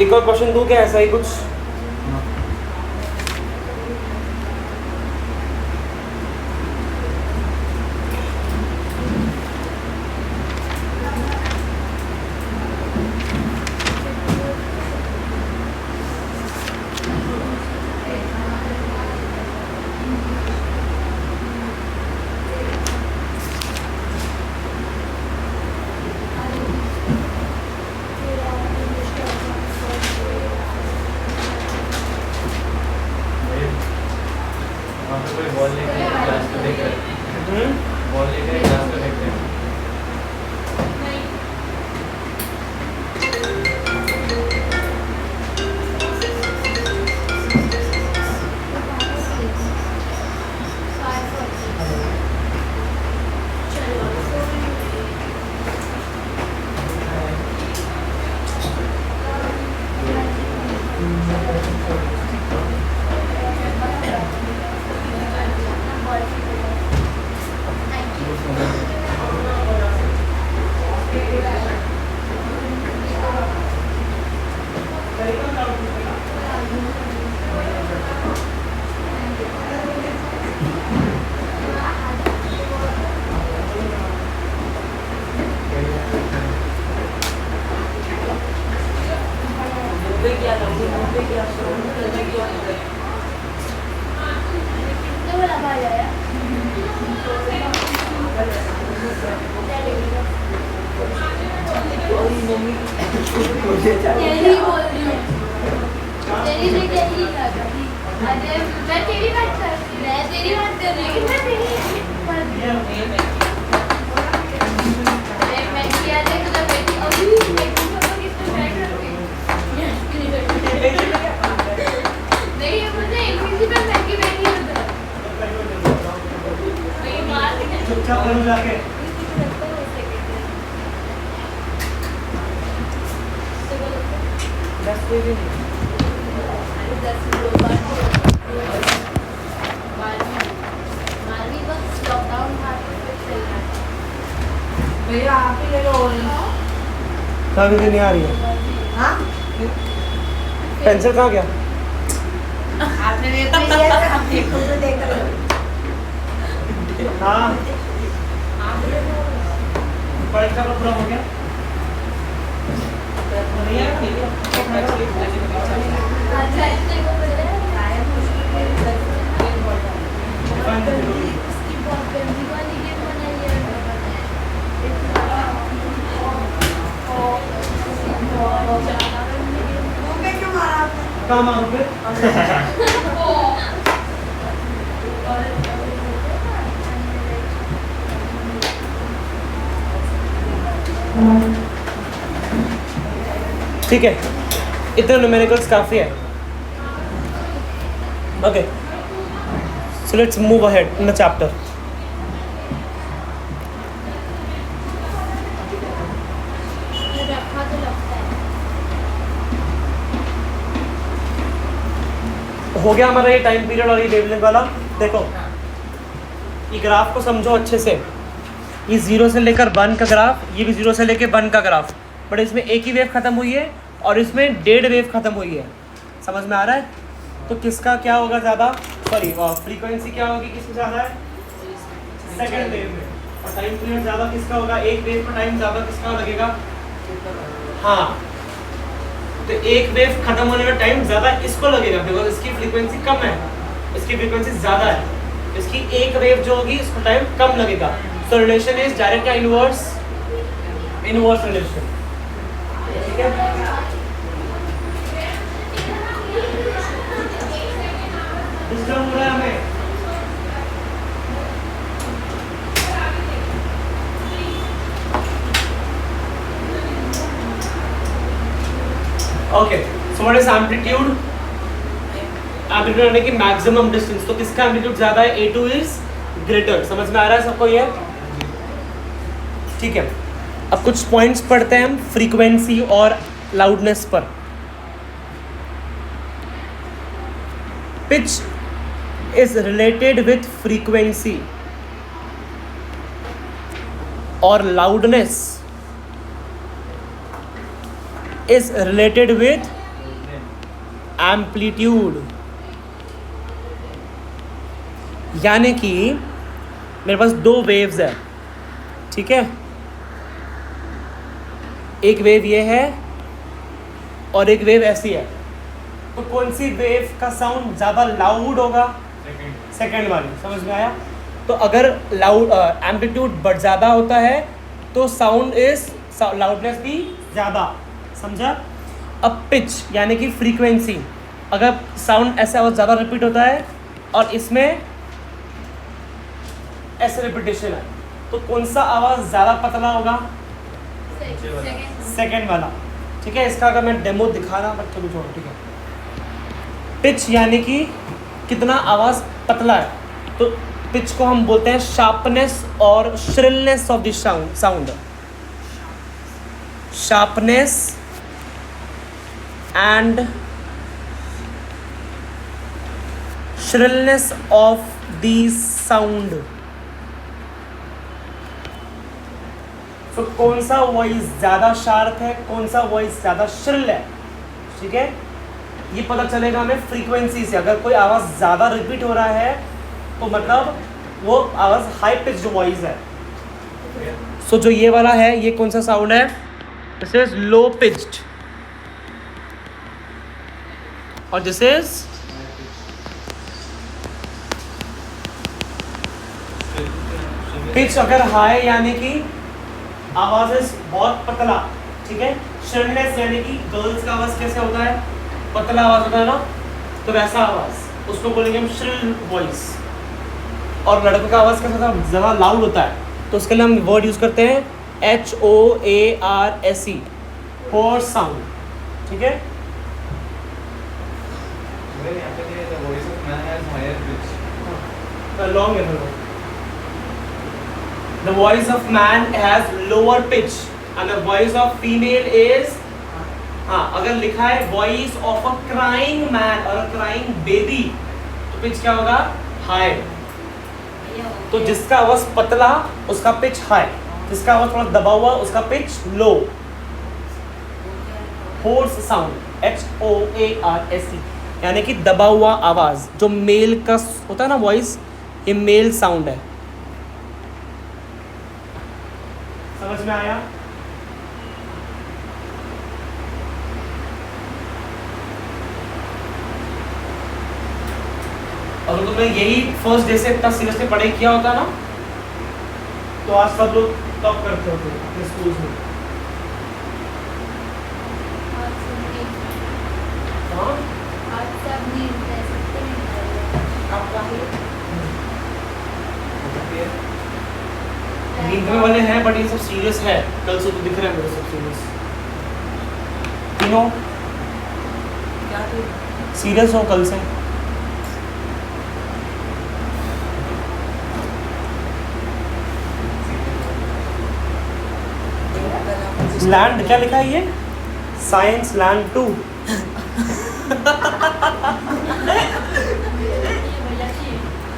एक और क्वेश्चन दूं क्या ऐसा ही कुछ? कितने वाला भाई आया तेरी बोल रही हूँ, तेरी से क्या ही लगा, अरे मैं तेरी बात कर रही हूँ, मैं तेरी बात कर रही हूँ, मैं तेरी मैं किया देख तो बेटी अभी बेटी को कितना ट्राई करती नहीं ये मुझे इसी पे बैठी बैठी उधर नहीं मार के चुपचाप करो जाके। भैया आप ही ले लो। कभी नहीं आ रही है, हाँ पेंसिल कहाँ गया? आपने देख लिया था, हम देखो तो देख रहे हो। हाँ परीक्षा का पूरा हो गया, नहीं आया ठीक अच्छा इससे को पता है गायब इसकी बहुत गंदी वाली गेम बनाई है कहाँ मांगो फिर? ठीक है, इतने न्यूमेरिकल्स काफ़ी है। Okay So let's move ahead in the chapter. रखा तो लगता है। हो गया हमारा ये टाइम पीरियड और ये वेवलेंथ वाला। देखो ये ग्राफ को समझो अच्छे से। ये 0 से लेकर 1 का ग्राफ, ये भी 0 से लेकर 1 का ग्राफ, बट इसमें एक ही वेव खत्म हुई है और इसमें 1.5 वेव खत्म हुई है। समझ में आ रहा है? तो किसका क्या होगा ज़्यादा, सॉरी फ्रीक्वेंसी क्या होगी, किसमें ज़्यादा है? सेकेंड वेव में। और टाइम पीरियड ज़्यादा किसका होगा? एक वेव का टाइम ज़्यादा किसका लगेगा? हाँ, तो एक वेव खत्म होने में टाइम ज़्यादा इसको लगेगा बिकॉज इसकी फ्रीक्वेंसी कम है, इसकी फ्रीक्वेंसी ज़्यादा है, इसकी एक वेव जो होगी इसको टाइम कम लगेगा। सो रिलेशन इज डायरेक्ट या इनवर्स? Inverse relation. ठीक है, डिस्टर्ब हो रहा है हमें? Okay, so what is amplitude? Amplitude यानी कि मैक्सिमम डिस्टेंस। तो किसका एम्पलीट्यूड ज्यादा है? A2 is greater. समझ में आ रहा है सबको ये? ठीक है, अब कुछ पॉइंट्स पढ़ते हैं हम फ्रीक्वेंसी और लाउडनेस पर। Pitch is related with frequency और loudness is related with amplitude। यानी कि मेरे पास दो वेव्स है, ठीक है, एक वेव ये है और एक वेव ऐसी है। तो कौन सी वेव का साउंड ज़्यादा लाउड होगा? सेकेंड वाली। समझ में आया? तो अगर लाउड एम्पलीट्यूड बढ़ ज़्यादा होता है तो साउंड इज लाउडनेस भी ज़्यादा। समझा? अब पिच यानी कि फ्रीक्वेंसी, अगर साउंड ऐसा और ज़्यादा रिपीट होता है और इसमें ऐसे रिपीटेशन है तो कौन सा आवाज़ ज़्यादा पतला होगा? सेकेंड वाला। ठीक है, इसका अगर मैं डेमो दिखाना बट चलो छोड़ो। ठीक है, पिच यानी कि कितना आवाज़ पतला है, तो पिच को हम बोलते हैं शार्पनेस और shrillness of the sound. Sharpness and shrillness of the sound। तो कौन सा वॉइस ज़्यादा शार्प है, कौन सा वॉइस ज़्यादा श्रिल है, ठीक है, ये पता चलेगा हमें फ्रीक्वेंसी से। अगर कोई आवाज़ ज़्यादा रिपीट हो रहा है तो मतलब वो आवाज़ हाई पिच्ड वॉइस है। सो जो ये वाला है ये कौन सा साउंड है? दिस इज लो पिच्ड और दिस इज पिच। अगर हाई यानी कि आवाज बहुत पतला, ठीक है। श्रिलनेस यानी कि गर्ल्स का आवाज कैसे होता है? पतला आवाज होता है ना, तो वैसा आवाज उसको बोलेंगे हम श्रिल वॉइस। और लड़कों का आवाज कैसा होता है? ज़्यादा लाउड होता है, तो उसके लिए हम वर्ड यूज करते हैं HOARSE, होर्स साउंड। ठीक है, लॉन्ग है। The voice of man has lower pitch and the voice of female is, हाँ, अगर लिखा है voice of a crying man और a crying baby तो पिच क्या होगा? हाई। तो जिसका आवाज पतला उसका पिच हाई, जिसका आवाज थोड़ा दबा हुआ उसका पिच लो। होर्स साउंड HOARSE यानी कि दबा हुआ आवाज, जो मेल का होता है ना वॉइस, ये मेल साउंड है। समझ में आया? अगर तुमने यही फर्स्ट डे से इतना सीरियसली पढ़ाई किया होता ना तो आज सब लोग टॉप करते होते अपने स्कूल्स में। हाँ? नींद में वाले हैं बट ये सब सीरियस है, कल से तो दिख रहा है मेरे सब सीरियस। तीनों सीरियस हो कल से। लैंड क्या लिखा है ये? Science land 2।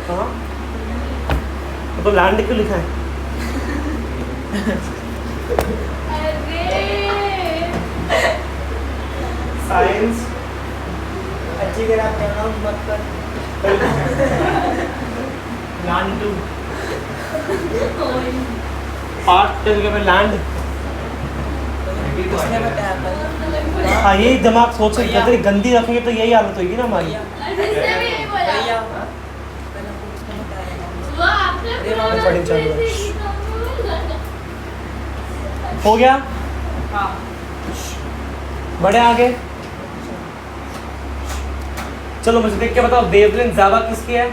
हाँ तो लैंड क्यों लिखा है? साइंस अच्छी तरह प्रोनाउंस मत कर। लैंड 2 पार्ट जगह पे लैंड। किसने बताया था? हाँ यही दिमाग सोच के अगर गंदी रखेंगे तो यही हालत होगी ना हमारी। जिसने भी नहीं बोला भैया मैंने आपको किसने बताया था? वो आपने बड़ी चालू है। pronunciation हो गया? हाँ बढ़े आगे। चलो मुझे देख के बताओ वेवलेंथ ज्यादा किसकी है?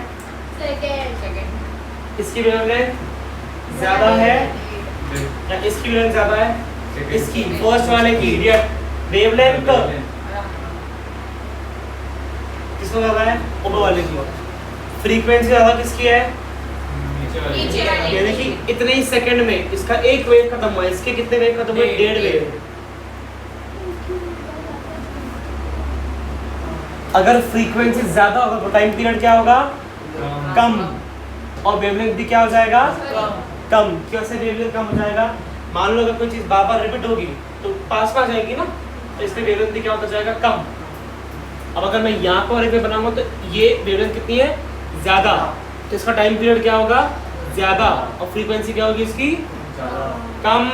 सेकंड इसकी वेवलेंथ ज्यादा है या इसकी वेवलेंथ ज्यादा है? इसकी फर्स्ट वाले की वेवलेंथ किसको ज्यादा है? ऊपर वाले की। फ्रीक्वेंसी ज्यादा किसकी है? नीचे वाले यानी कि इतने ही सेकंड में इसका एक वेव खत्म हुआ, इसके कितने वेव खत्म हुए? 1.5 वेव। अगर फ्रीक्वेंसी ज्यादा होगा तो टाइम पीरियड क्या होगा? कम। और वेवलेंथ भी क्या हो जाएगा? कम। कैसे वेवलेंथ कम हो जाएगा? मान लो अगर कोई चीज बार बार रिपीट होगी तो पास में आ जाएगी ना, तो इसका वेवलेंथ भी क्या होता जाएगा? कम। अब अगर मैं यहाँ पर एक बनाऊंगा तो ये वेवलेंथ कितनी है? ज्यादा, तो इसका टाइम पीरियड क्या होगा? ज्यादा। और फ्रीक्वेंसी क्या होगी इसकी? कम।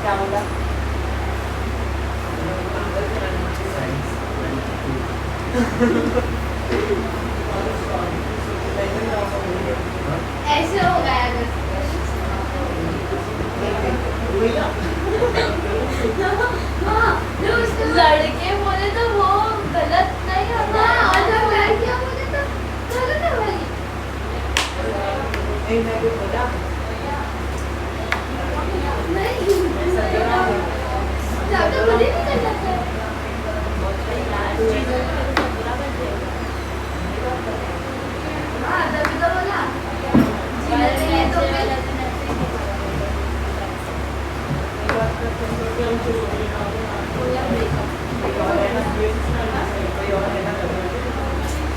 क्या बोला? ऐसे हो गया हाँ, जो उसके लड़के बोले तो वो गलत नहीं होता, और जब लड़कियां बोले तो गलत है भाई। नहीं मैं भी बोला नहीं ज्यादा बुरी नहीं कर सकते। हाँ तभी तो बोला जीने के लिए तो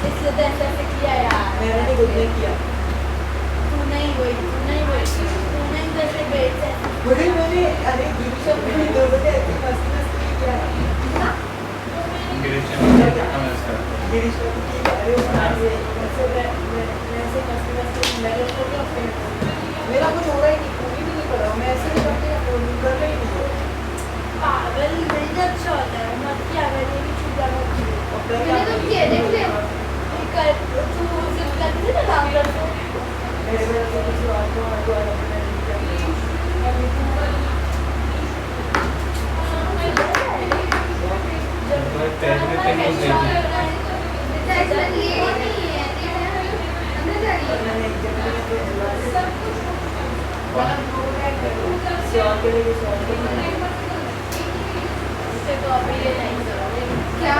इससे तो ऐसे किया यार। मैंने नहीं कुछ नहीं किया। तू नहीं हुई जैसे बेच है बोली मैंने अरे गिरीश मैंने दोनों ने ऐसी मस्ती मस्ती किया। गिरीश को की अरे उसने ऐसे ऐसे मस्ती मस्ती मैंने उसको क्या मेरा कुछ हो रहा ही नहीं, पूरी भी नहीं पड़ा, मैं ऐसे नहीं करती कर रही नहीं। पागल नहीं अच्छा होता है मत क्या कर ये भी छुपा मत और मैंने तो किया देख ले कर तू सिर्फ करते ना काम कर तो मेरे मेरे को किसी और को मैंने क्या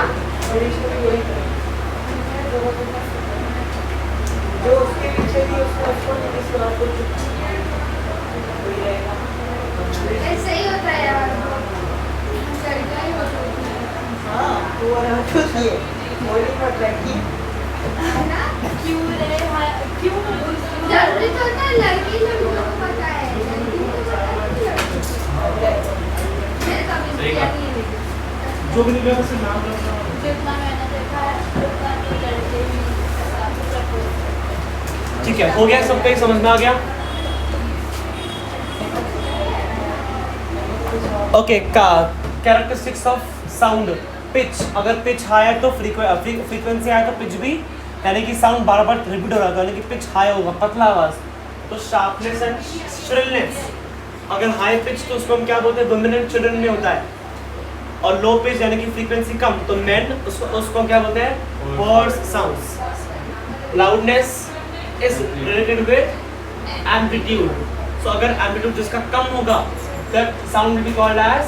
जो उसके पीछे भी उसको नहीं किसी और को कोई रहेगा। ऐसे ही होता है यार लड़का ही होता है हाँ तो वो ना खुश है बोली मत लड़की ना क्यों रे क्यों जरूरी तो होता है लड़की लड़कियों को पता है लड़की को पता है मैं कभी किया नहीं है जो भी नहीं से नाम रखना। जितना मैंने देखा है उतना तो लड़के ही ठीक है, हो गया सबको एक समझ में आ गया? ओके का कैरेक्टरिस्टिक्स ऑफ साउंड। पिच, अगर पिच हाई है तो फ्रीक्वेंसी हाई तो पिच भी यानी कि साउंड बार बार रिपीट हो रहा था, यानी कि पिच हाई होगा, पतला आवाज, तो शार्पनेस एंड श्रिलनेस। अगर हाई पिच तो उसको हम क्या बोलते हैं, वुमेन एंड चिल्ड्रन में होता है, और लो पिच यानी कि फ्रीक्वेंसी कम तो मेन, उसको क्या बोलते हैं, hoarse sounds. Loudness is related with amplitude, so अगर एम्पलीट्यूड जिसका कम होगा that sound will be called as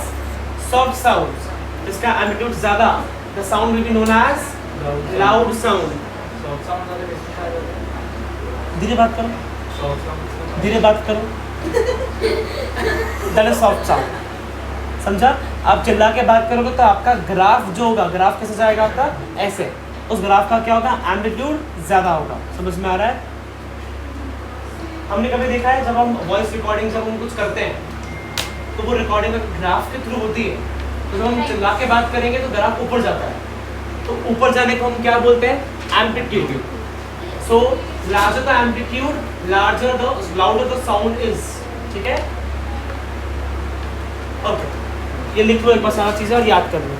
soft sounds, जिसका एम्पलीट्यूड ज्यादा the sound will be known as loud sound. धीरे बात करो, धीरे बात करो, दैट इज सॉफ्ट साउंड, समझा? आप चिल्ला के बात करोगे तो आपका ग्राफ जो होगा, ग्राफ कैसे जाएगा आपका, ऐसे, उस ग्राफ का क्या होगा, एम्पलीट्यूड ज्यादा होगा। समझ में आ रहा है? हमने कभी देखा है जब हम वॉइस रिकॉर्डिंग जब हम कुछ करते हैं तो वो रिकॉर्डिंग ग्राफ के थ्रू होती है, तो जब हम चिल्ला के बात करेंगे तो ग्राफ ऊपर जाता है, तो ऊपर जाने को हम क्या बोलते हैं, amplitude. So larger the amplitude, larger the louder the sound is. ठीक है, ओके, ये लिख लो एक बार सारा चीजें और याद कर लो।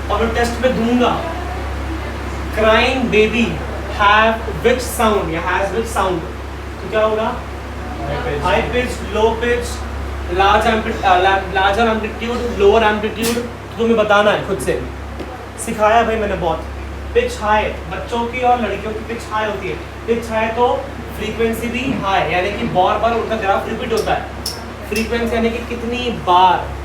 और मैं टेस्ट में दूंगा, crying baby have which sound या हैज विच साउंड, तो क्या होगा, high pitch, low pitch, larger amplitude, lower amplitude, तो तुम्हें बताना है खुद से, सिखाया भाई मैंने बहुत। पिच हाई, बच्चों की और लड़कियों की पिच हाई होती है, पिच हाई तो फ्रीक्वेंसी भी हाई, यानी कि बार बार उनका ग्राफ रिपीट होता है, फ्रीक्वेंसी यानी कि कितनी बार।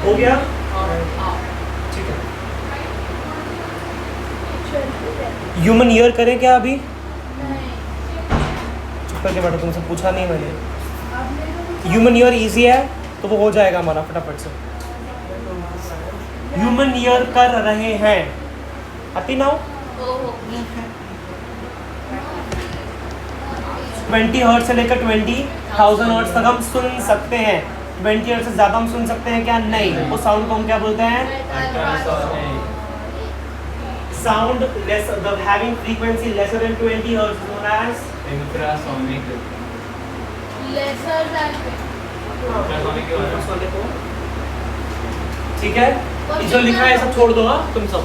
हो गया? ठीक है, ह्यूमन ईयर करें क्या अभी? चुप करके बैठो, तुमसे पूछा नहीं मैंने। ह्यूमन ईयर इजी है तो वो हो जाएगा हमारा फटाफट से। ह्यूमन ईयर कर रहे हैं, हैप्पी नाउ? 20 हर्ट्ज से लेकर 20,000 हर्ट्ज तक हम सुन सकते हैं। 20 हर्ट्ज से ज़्यादा हम सुन सकते हैं क्या? नहीं। उस साउंड को हम क्या बोलते हैं? Sound less the having frequency lesser than 20 hertz is known as infrasonic. Lesser than ठीक है, ये जो लिखा है सब छोड़ दो, हाँ तुम सब।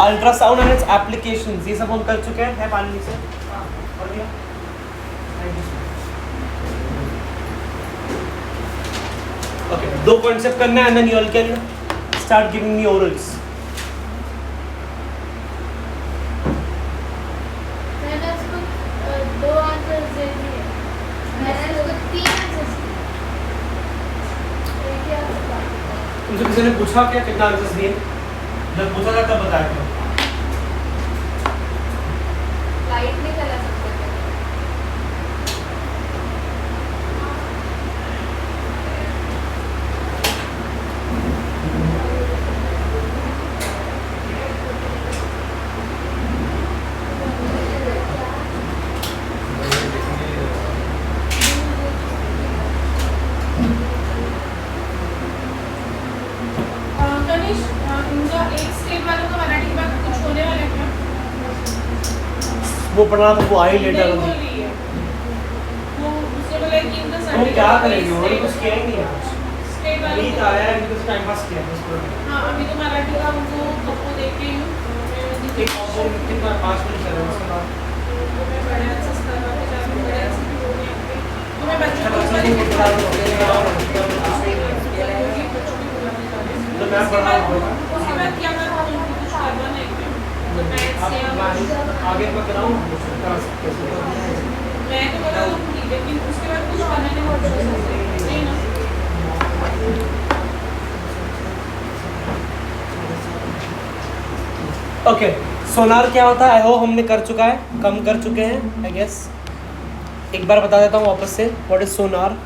अल्ट्रासाउंड एंड इट्स एप्लीकेशंस, ये सब हम कर चुके हैं पानी से। और क्या? ओके, दो कॉन्सेप्ट करना है, and then you all can start giving me orals. मैंने उसको 2 आंसर्स दे दिए, मैंने उसको 3 आंसर्स दिए। एक ही आंसर था। तुमसे किसी ने पूछा क्या कितना आंसर्स दिए? जब पूछा था तब बताया था। लाइट नहीं चला सकते थे। तनिष, इनका एक स्टेट वालों का मराठी के बाद कुछ होने वाला है क्या? वो पढ़ना तो वो आई लेटर। नहीं बोल रही है। वो उसने बोला कि इनका वो Sunday क्या का करेंगे, उन्होंने state- कुछ किया ही नहीं है। स्टेट वालों मीत को- आया है कि कुछ टाइम पास किया बस पूरा। हाँ, अभी तो मराठी का उनको कपो देख रही हूँ। एक कॉम्बो कितना 5 मिनट चलेगा उसके बाद। तो मैं बड़े अच्छे से करवा के जाऊँ, बड़े अच्छे से होने के। तो मैं बच्चों को बच्चों को पढ़ा दो, तो मैं पढ़ा दूंगा। उसके बाद क्या करना है, उनको कुछ आगे पकड़ाऊँ करा सकते हो। मैं तो बता दूँगी, लेकिन उसके बाद कुछ बनाने में नहीं ना। ओके, सोनार क्या होता है? आई होप हमने कर चुका है, कम कर चुके हैं आई गेस। एक बार बता देता हूँ वापस से, व्हाट इज सोनार।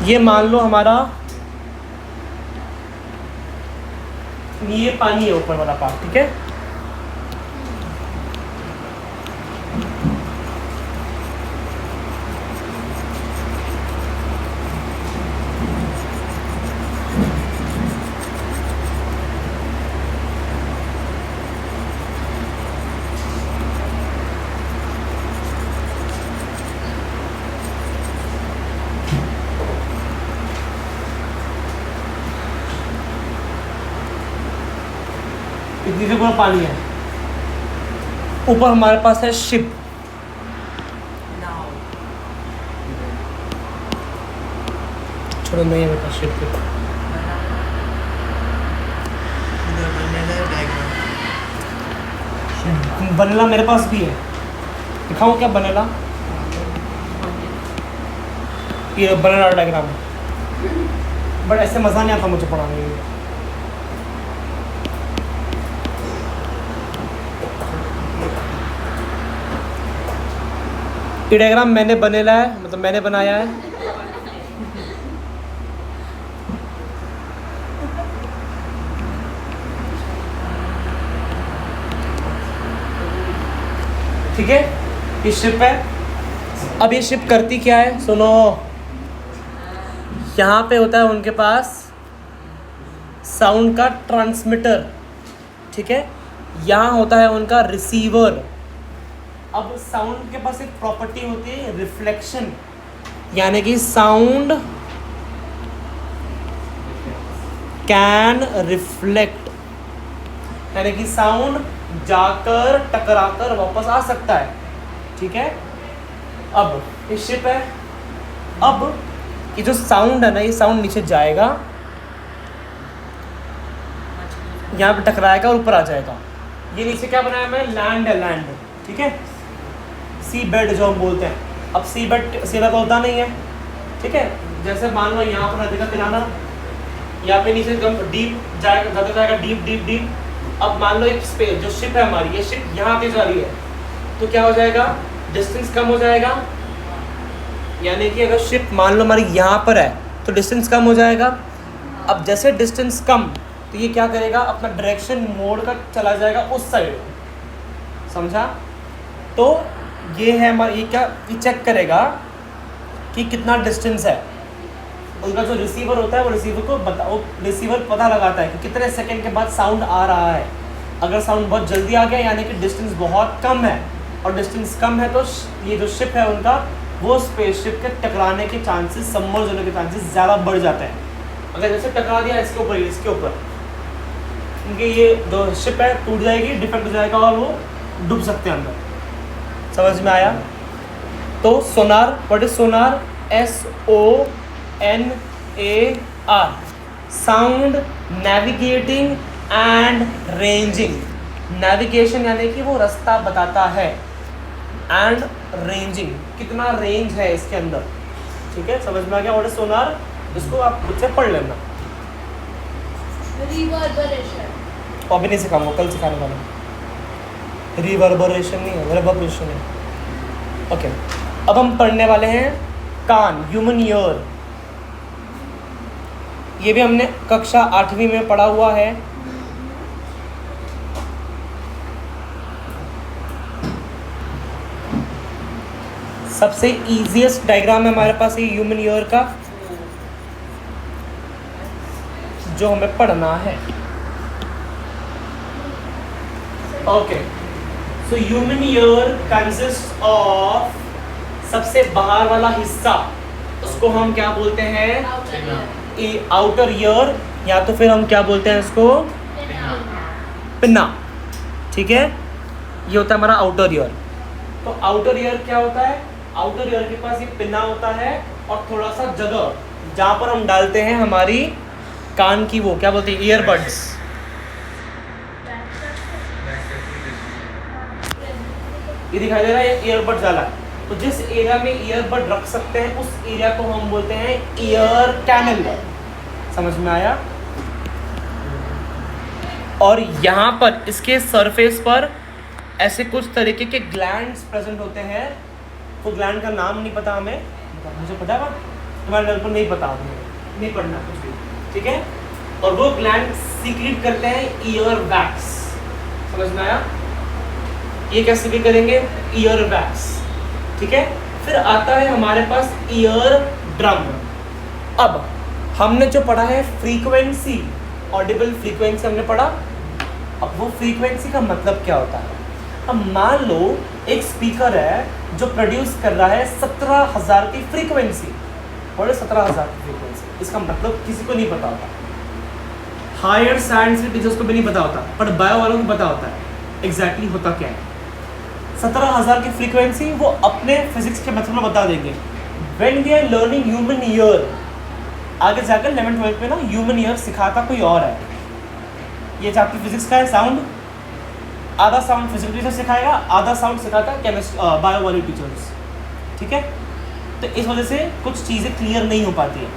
ये मान लो हमारा ये पानी है ऊपर वाला पार्ट, ठीक है। इतनी से पूरा पानी है। ऊपर हमारे पास है शिप, छोड़ो नहीं है बेटा शिप पे। बनेला मेरे पास भी है, दिखाऊं क्या बनेला? ये बनेला डायग्राम है, बट ऐसे मज़ा नहीं आता मुझे पढ़ाने में। ये डायग्राम मैंने बनेला है, मतलब मैंने बनाया है। ठीक है, ये शिप है। अब ये शिप करती क्या है सुनो, यहाँ पे होता है उनके पास साउंड का ट्रांसमीटर, ठीक है। यहाँ होता है उनका रिसीवर। अब साउंड के पास एक प्रॉपर्टी होती है रिफ्लेक्शन, यानी कि साउंड कैन रिफ्लेक्ट, यानी कि साउंड जाकर टकराकर वापस आ सकता है, ठीक है। अब ये शिप है, अब ये जो साउंड है ना, ये साउंड नीचे जाएगा, यहाँ पे टकराएगा और ऊपर आ जाएगा। ये नीचे क्या बनाया मैं, लैंड है, लैंड, ठीक है, सी बेड जो हम बोलते हैं। अब सी बेड सीधा तो होता नहीं है, ठीक है। जैसे मान लो यहाँ पर नदी का किनारा, यहाँ पे नीचे एकदम डीप जाएगा, ज़्यादा जाएगा डीप डीप डीप। अब मान लो एक स्पेस, जो शिप है हमारी, ये शिप यहाँ पे जा रही है, तो क्या हो जाएगा, डिस्टेंस कम हो जाएगा। यानी कि अगर शिप मान लो हमारी यहाँ पर है तो डिस्टेंस कम हो जाएगा। अब जैसे डिस्टेंस कम, तो ये क्या करेगा, अपना डायरेक्शन मोड़ कर चला जाएगा उस साइड, समझा। तो ये है हमारा, ये क्या, ये चेक करेगा कि कितना डिस्टेंस है। उनका जो रिसीवर होता है वो रिसीवर पता लगाता है कि कितने सेकंड के बाद साउंड आ रहा है। अगर साउंड बहुत जल्दी आ गया यानी कि डिस्टेंस बहुत कम है, और डिस्टेंस कम है तो ये जो शिप है उनका, वो स्पेसशिप के टकराने के चांसेस, सबमर्ज होने के चांसेस ज़्यादा बढ़ जाते हैं। अगर जैसे टकरा दिया इसके ऊपर, इसके ऊपर, क्योंकि ये जो शिप है टूट जाएगी, डिफेक्ट हो जाएगा और वो डूब सकते हैं अंदर। समझ में आया? तो sonar, what is sonar? SONAR, sound navigating and ranging. Navigation यानी कि वो रास्ता बताता है, एंड रेंजिंग, कितना रेंज है इसके अंदर, ठीक है। समझ में आ गया व्हाट इज सोनार? इसको आप खुद से पढ़ लेना। रिवर्बरेशन, अभी नहीं सिखाऊंगा, कल सिखाने वाला। रिवर्बरेशन नहीं है, रिवर्बरेशन है। ओके, अब हम पढ़ने वाले हैं कान, ह्यूमन ईयर। ये भी हमने कक्षा 8वीं में पढ़ा हुआ है। सबसे इजीएस्ट डायग्राम है हमारे पास ये ह्यूमन ईयर का, जो हमें पढ़ना है। Okay, so human ear consist of, सबसे बाहर वाला हिस्सा, उसको हम क्या बोलते हैं? आउटर ईयर, या तो फिर हम क्या बोलते हैं इसको? पिन्ना, ठीक है। ये होता है हमारा आउटर ईयर। तो आउटर ईयर क्या होता है? आउटर ईयर के पास ये पिन्ना होता है, और थोड़ा सा जगह जहाँ पर हम डालते हैं हमारी कान की वो क्या बोलते हैं ईयरबड्स। ये दिखाई दे रहा है ईयरबड डाला, तो जिस एरिया में ईयरबड रख सकते हैं उस एरिया को हम बोलते हैं ईयर कैनल। समझ में आया? और यहाँ पर इसके सरफेस पर ऐसे कुछ तरीके के ग्लैंड्स प्रेजेंट होते हैं। तो ग्लैंड का नाम नहीं पता हमें, मुझे पता है तुम्हारे लेवल पर नहीं पता, हमें नहीं पढ़ना कुछ भी, ठीक है। और वो ग्लैंड सीक्रेट करते हैं ईयर वैक्स। समझ में आया? ये कैसे भी करेंगे ईयर वैक्स, ठीक है। फिर आता है हमारे पास ईयर ड्रम। अब हमने जो पढ़ा है फ्रीक्वेंसी, ऑडिबल फ्रीक्वेंसी हमने पढ़ा। अब वो फ्रीक्वेंसी का मतलब क्या होता है? अब मान लो एक स्पीकर है जो प्रोड्यूस कर रहा है 17,000 की फ्रीक्वेंसी, और 17,000 की फ्रीक्वेंसी, इसका मतलब किसी को नहीं पता होता। हायर साइंस के टीचर्स को भी नहीं पता होता, पर बायो वालों को पता होता है एग्जैक्टली होता क्या है। 17,000 की फ्रीक्वेंसी वो अपने फिजिक्स के मेथड में बता देंगे। When we are learning human ear, आगे जाकर 11th-12th में ना ह्यूमन ईयर सिखाता कोई और है। ये चैप्टर फिजिक्स का है, साउंड, आधा साउंड फिजिक्स टीचर सिखाएगा, आधा साउंड सिखाता है बायो वाले टीचर्स, ठीक है। तो इस वजह से कुछ चीज़ें क्लियर नहीं हो पाती है,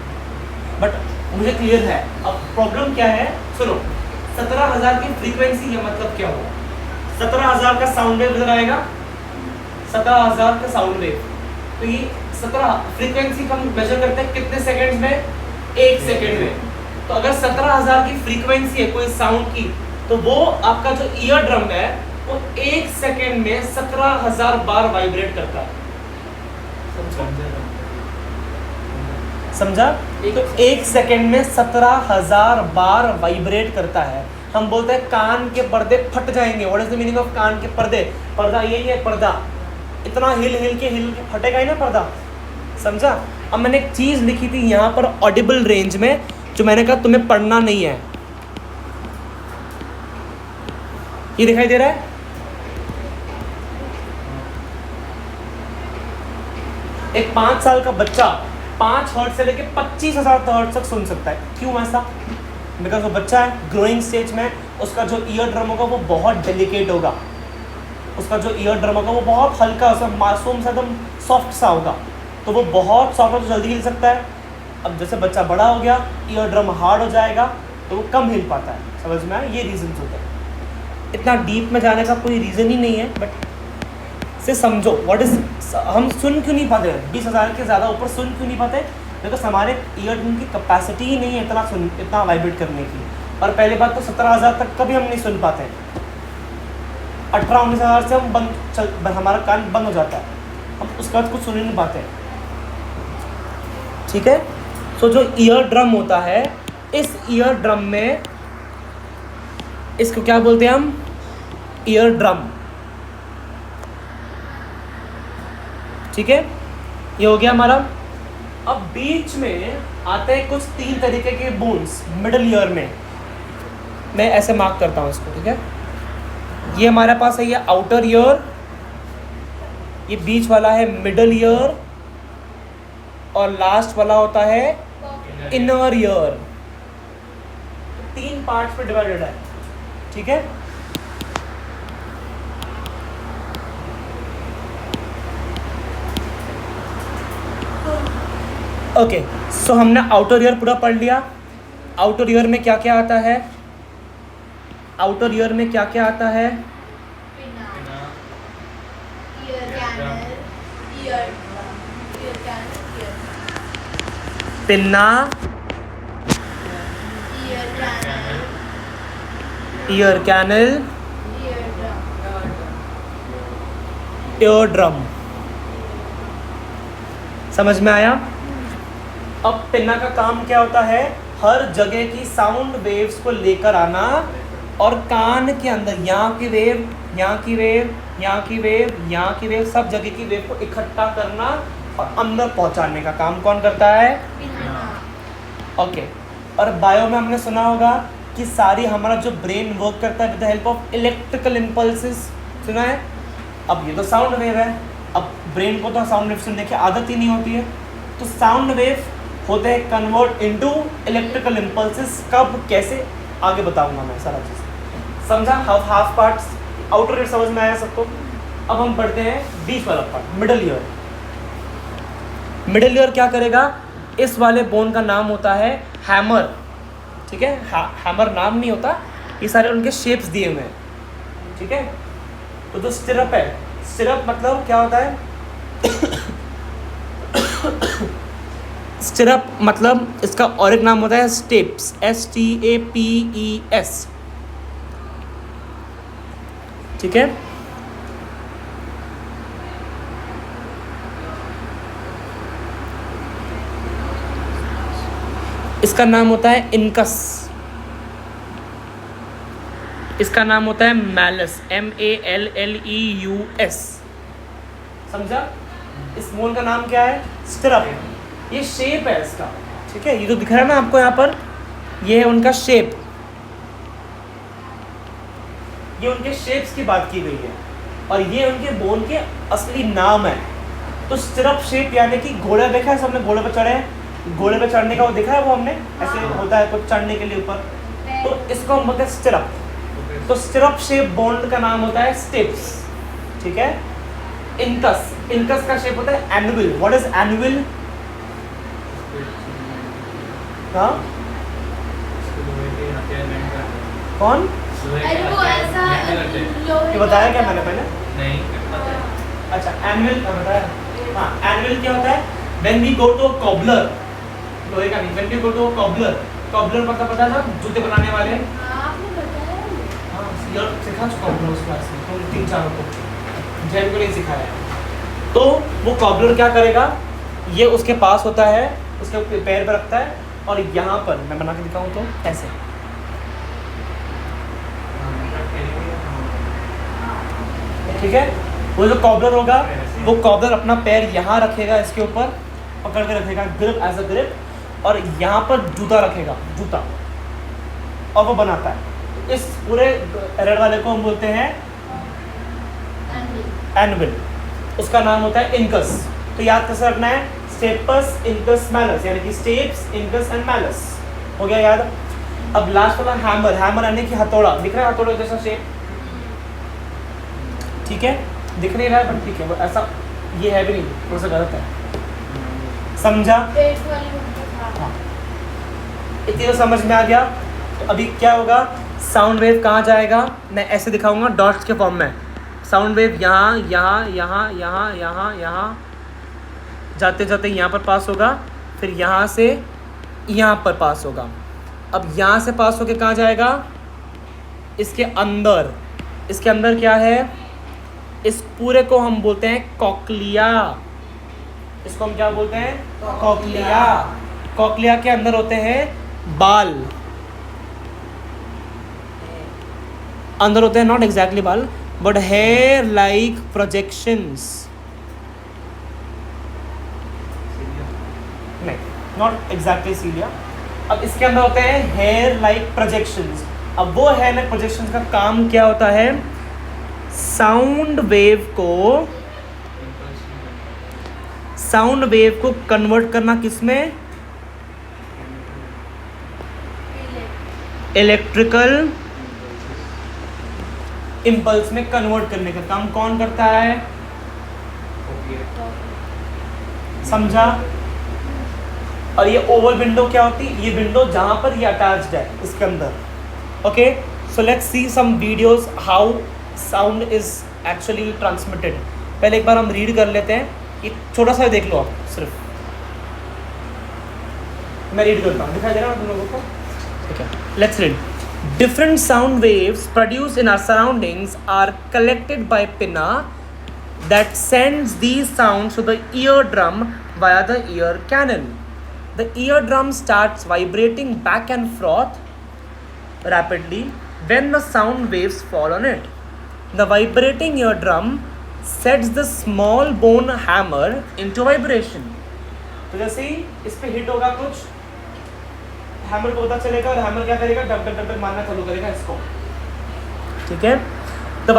बट मुझे क्लियर है। अब प्रॉब्लम क्या है सुनो, 17,000 की फ्रीक्वेंसी का मतलब क्या हुआ? 17,000 का साउंड वेव इधर आएगा, 17,000 का साउंड वेव, तो ये 17 फ्रीक्वेंसी का हम मेजर करते हैं कितने सेकंड्स में? 1 सेकंड में। तो अगर 17,000 की फ्रीक्वेंसी है कोई साउंड की, तो वो आपका जो ईयर ड्रम है वो 1 सेकंड में 17,000 बार वाइब्रेट करता है। समझा? तो 1 सेकंड में 17,000 बार वाइब्रेट करता है। हम बोलते हैं कान के पर्दे फट जाएंगे। What is the meaning of कान के पर्दे? पर्दा यही है, पर्दा इतना हिल के फटेगा ही ना पर्दा। समझा? अब मैंने एक चीज़ लिखी थी यहाँ पर ऑडिबल रेंज में, जो मैंने कहा तुम्हें पढ़ना नहीं है। ये दिखाई दे रहा है? एक 5 साल का बच्चा 5 हर्ट्ज से लेके 25,000 हर्ट्ज तक सुन सकता है। क्यों ऐसा? बिकॉज वो बच्चा है, ग्रोइंग स्टेज में, उसका जो ईयर ड्रम होगा वो बहुत डेलिकेट होगा, उसका जो ईयर ड्रम होगा वो बहुत हल्का, उसका मासूम सा एकदम सॉफ्ट सा होगा, तो वो बहुत सॉफ्ट और जल्दी हिल सकता है। अब जैसे बच्चा बड़ा हो गया, ईयर ड्रम हार्ड हो जाएगा, तो वो कम हिल पाता है। समझ में आया? ये रीजन होते हैं। इतना डीप में जाने का कोई रीज़न ही नहीं है, बट से समझो व्हाट इज, हम सुन क्यों नहीं पाते? 20,000 के ज़्यादा ऊपर सुन क्यों नहीं पाते? बिकॉज हमारे ईयर ड्रम की कैपेसिटी ही नहीं है इतना वाइब्रेट करने की। और पहली बात तो 17,000 तक कभी हम नहीं सुन पाते। 18-19,000 से हम हमारा कान बंद हो जाता है, हम उसके बाद कुछ सुन ही नहीं पाते, ठीक है। सो जो ईयर ड्रम होता है, इस ईयर ड्रम में, इसको क्या बोलते हैं हम? ईयर ड्रम, ठीक है। ये हो गया हमारा। अब बीच में आते हैं कुछ 3 तरीके के बोन्स मिडल ईयर में। मैं ऐसे मार्क करता हूँ इसको, ठीक है। ये हमारे पास है, ये आउटर ईयर, ये बीच वाला है मिडल ईयर, और लास्ट वाला होता है इनर ईयर। 3 पार्ट्स में डिवाइडेड है, ठीक है। ओके, सो हमने आउटर ईयर पूरा पढ़ लिया। आउटर ईयर में क्या क्या आता है? आउटर ईयर में क्या क्या आता है? Pinna, ear canal, eardrum. समझ में आया? अब पिन्ना का काम क्या होता है? हर जगह की साउंड वेव्स को लेकर आना और कान के अंदर यहाँ की वेव, यहाँ की वेव, यहाँ की वेव, यहाँ की वेव, सब जगह की वेव को इकट्ठा करना और अंदर पहुँचाने का काम कौन करता है? ओके। और बायो में हमने सुना होगा कि सारी हमारा जो ब्रेन वर्क करता है with the help of electrical impulses, सुना है? अब ये तो साउंड वेव है, अब ब्रेन को तो साउंड वेव सुनने की आदत ही नहीं होती है, तो साउंड वेव होते हैं कन्वर्ट इनटू इलेक्ट्रिकल इम्पल्सेस। कब कैसे आगे बताऊंगा मैं सारा चीज़। समझा? हाफ पार्ट्स आउटर रेट समझ में आया सबको। अब हम पढ़ते हैं बीच वाला part, middle ear. Middle ear क्या करेगा? इस वाले बोन का नाम होता है हैमर, ठीक है? हैमर नाम नहीं होता, ये सारे उनके शेप्स दिए हुए हैं, ठीक है? तो जो स्टिरअप है, स्टिरअप मतलब क्या होता है? स्टिरअप मतलब इसका और एक नाम होता है स्टेप्स, STAPES, ठीक है? इसका नाम होता है इनकस, इसका नाम होता है मैलस, MALLEUS। समझा? इस मोल का नाम क्या है? स्टिरअप। ये शेप है इसका, ठीक है? ये जो दिख रहा है ना आपको यहाँ पर, ये है उनका शेप। ये उनके शेप्स की बात की गई है और ये उनके बोन के असली नाम है। तो स्टिरअप शेप यानी कि घोड़ा देखा है सबने, घोड़े पर चढ़े हैं, घोड़े पे चढ़ने का वो देखा है वो हमने, ऐसे होता है कुछ चढ़ने के लिए ऊपर, तो इसको हम बोलते हैं स्टिरअप। तो स्टिरअप शेप बोन का नाम होता है स्टेप्स, ठीक है? इनकस, इनकस का शेप होता है एनुअल। What is annual? हाँ, कौन अरे वो ऐसा ये बताया क्या मैंने पहले? नहीं। अच्छा, एनुअल बताया। हाँ, एनुअल क्या होता है? When we go to a cobbler, लोहे का नहीं, when we go to a cobbler, cobbler मतलब पता है ना, जूते बनाने वाले। आपने बताया हाँ, यार सिखा चुका हूँ उस क्लास में, तो 3-4 को जैन को नहीं सिखाया है। तो वो कॉबलर क्या करेगा? ये उसके पास होता है, उसके पैर पर रखता है और यहाँ पर मैं बना के दिखाऊँ तो ऐसे, ठीक है? वो जो कॉबलर होगा, वो कॉबलर अपना पैर यहाँ रखेगा, इसके ऊपर पकड़ के रखेगा, ग्रिप एज अ ग्रिप, और यहाँ पर जूता रखेगा, जूता, और वो बनाता है। इस पूरे रेड वाले को हम बोलते हैं एनुअल, उसका नाम होता है इनकस। तो याद कैसे रखना है? स्टेपस, इनकस, मैलस, यानी कि स्टेप्स, इनकस एंड मैलस। हो गया याद? अब लास्ट वाला हैमर, हैमर यानी कि हथौड़ा। दिख रहा है हथौड़ा जैसा शेप, ठीक है? दिख नहीं रहा है पर ठीक है, वो ऐसा ये है भी नहीं, थोड़ा सा गलत है। समझा? पेट वाली मुझे खा। हाँ, इतनी तो समझ में आ गया। तो अभी क्या होगा? साउंड वेव कहाँ जाएगा? मैं ऐसे दिखाऊंगा डॉट्स के फॉर्म में। साउंड वेव यहाँ यहाँ यहाँ यहाँ यहाँ यहाँ जाते जाते यहाँ पर पास होगा, फिर यहाँ से यहाँ पर पास होगा। अब यहाँ से पास होके कहाँ जाएगा? इसके अंदर। इसके अंदर क्या है? इस पूरे को हम बोलते हैं कॉक्लिया। इसको हम क्या बोलते हैं? कॉक्लिया। कॉक्लिया के अंदर होते हैं बाल, अंदर होते हैं नॉट एग्जैक्टली बाल बट हेयर लाइक प्रोजेक्शंस। नहीं, नॉट एग्जैक्टली सीलिया। अब इसके अंदर होते हैं हेयर लाइक प्रोजेक्शंस। अब वो हेयर लाइक प्रोजेक्शंस का काम क्या होता है? साउंड वेव को कन्वर्ट करना किसमें? इलेक्ट्रिकल इम्पल्स में कन्वर्ट करने का काम कौन करता है? समझा? और ये ओवल विंडो क्या होती है? ये विंडो जहां पर ये अटैच्ड है इसके अंदर। Okay, so let's see some videos how sound is actually transmitted. पहले एक बार हम रीड कर लेते हैं, ये छोटा सा देख लो आप, सिर्फ मैं रीड करता हूँ, दिखाई दे रहा है तुम लोगों को? ठीक है, let's read. Different sound waves produced in our surroundings are collected by pinna that sends these sounds to the eardrum via the ear canal. The eardrum starts vibrating back and forth rapidly when the sound waves fall on it. The vibrating eardrum sets the small bone hammer into vibration. तो जैसे ही इस पे हिट होगा कुछ, हैमर को पता चलेगा और हैमर क्या करेगा? डक डक डक डक मारना चालू करेगा इसको, ठीक है? The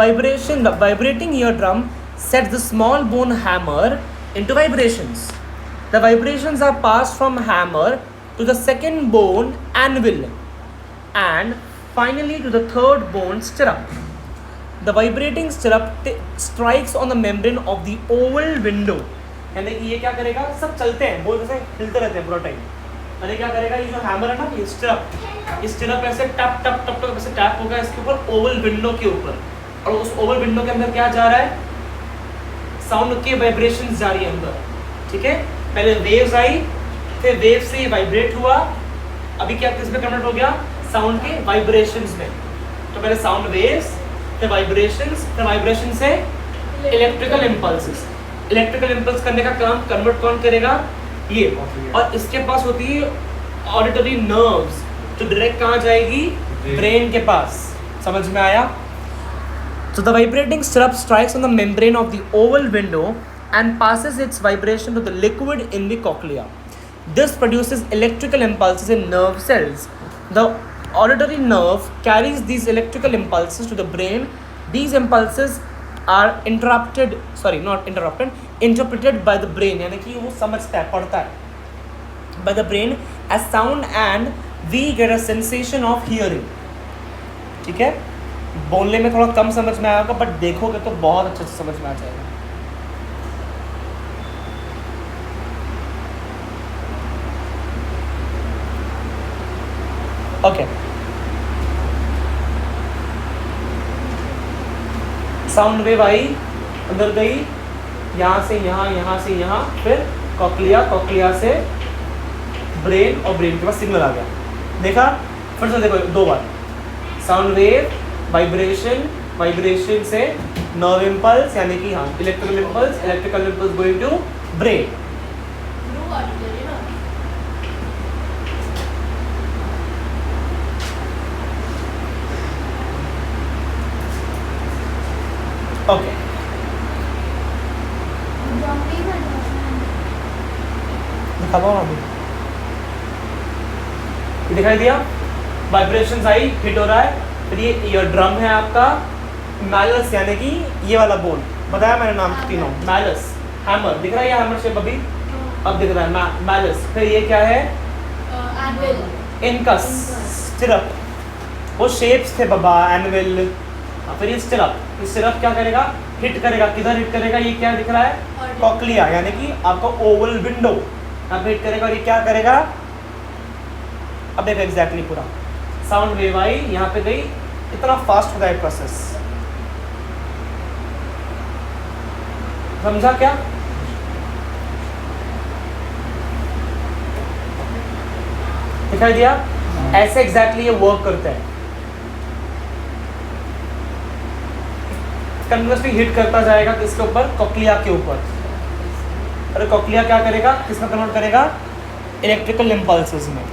vibrating eardrum sets the small bone hammer into vibrations. The vibrations are pass from hammer to the second bone anvil and finally to the third bone stirrup. The vibrating stirrup strikes on the membrane of the oval window. यानी कि ये क्या करेगा, सब चलते हैं वो जैसे हिलते रहते हैं पूरा टाइम. अरे क्या करेगा, ये जो हैमर है ना, ये स्टिरअप ऐसे टप टप टप टप ऐसे टैप होगा इसके ऊपर ओवल विंडो के ऊपर, और उस ओवल विंडो के अंदर क्या जा रहा है, साउंड के वाइब्रेशंस जा रही है अंदर. ठीक है, पहले वेव्स आई, फिर वेव से वाइब्रेट हुआ, अभी क्या किस में कन्वर्ट हो गया, साउंड के वाइब्रेशंस में. तो पहले साउंड वेव्स, फिर वाइब्रेशंस, फिर वाइब्रेशन से इलेक्ट्रिकल इम्पल्सेस. इलेक्ट्रिकल इम्पल्स करने का काम कन्वर्ट कौन करेगा, ये. और इसके पास होती है ऑडिटरी नर्व्स, तो डायरेक्ट कहाँ जाएगी, ब्रेन के पास. समझ में आया? So the vibrating stirrup strikes on the membrane of the oval window and passes its vibration to the liquid in the cochlea. This produces electrical impulses in nerve cells. The auditory nerve carries these electrical impulses to the brain. These impulses are interpreted by the brain, यानी कि वो समझता है, पढ़ता है by the brain as sound and we get a sensation of hearing. ठीक है, बोलने में थोड़ा कम समझ में आएगा, बट देखोगे तो बहुत अच्छे से समझ में आ जाएगा. ओके, साउंड वेव आई, अंदर गई, यहाँ से यहाँ, यहाँ से यहाँ, फिर कॉक्लिया से ब्रेन, और ब्रेन के पास सिग्नल आ गया. देखा, फिर से देखो 2 बार. साउंड वेव, वाइब्रेशन से नर्व इम्पल्स, यानी कि हाँ electrical impulse going to brain. Okay, दिखाई दिया, वाइब्रेशंस आई, हिट हो रहा है. फिर ये ईयर ड्रम है आपका, मैलस यानी कि ये वाला बोन, बताया मैंने नाम तीनों, मैलस, हैमर दिख रहा है, ये हैमर शेप अभी अब दिख रहा है, मैलस. फिर ये क्या है, इनकस, स्टिरअप, वो शेप्स थे बाबा, एनविल. फिर ये स्टिरअप क्या करेगा, हिट करेगा, किधर हिट करेगा, ये क्या दिख रहा है, कॉक्लिया, यानी कि आपका ओवल विंडो, यहाँ पे हिट करेगा. और ये क्या करेगा, अब देखो एग्जैक्टली पूरा. साउंड वेव आई, यहाँ पे गई, इतना फास्ट होता है प्रोसेस. समझा क्या? दिखाई दिया? ऐसे एग्जैक्टली ये वर्क करता है. कंटिन्यूअसली हिट करता जाएगा किसके ऊपर, कॉक्लिया के ऊपर. अरे कॉक्लिया क्या करेगा, किसमें कन्वर्ट करेगा, इलेक्ट्रिकल इम्पल्सेस में.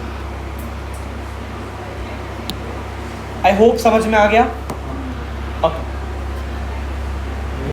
आई होप समझ में आ गया.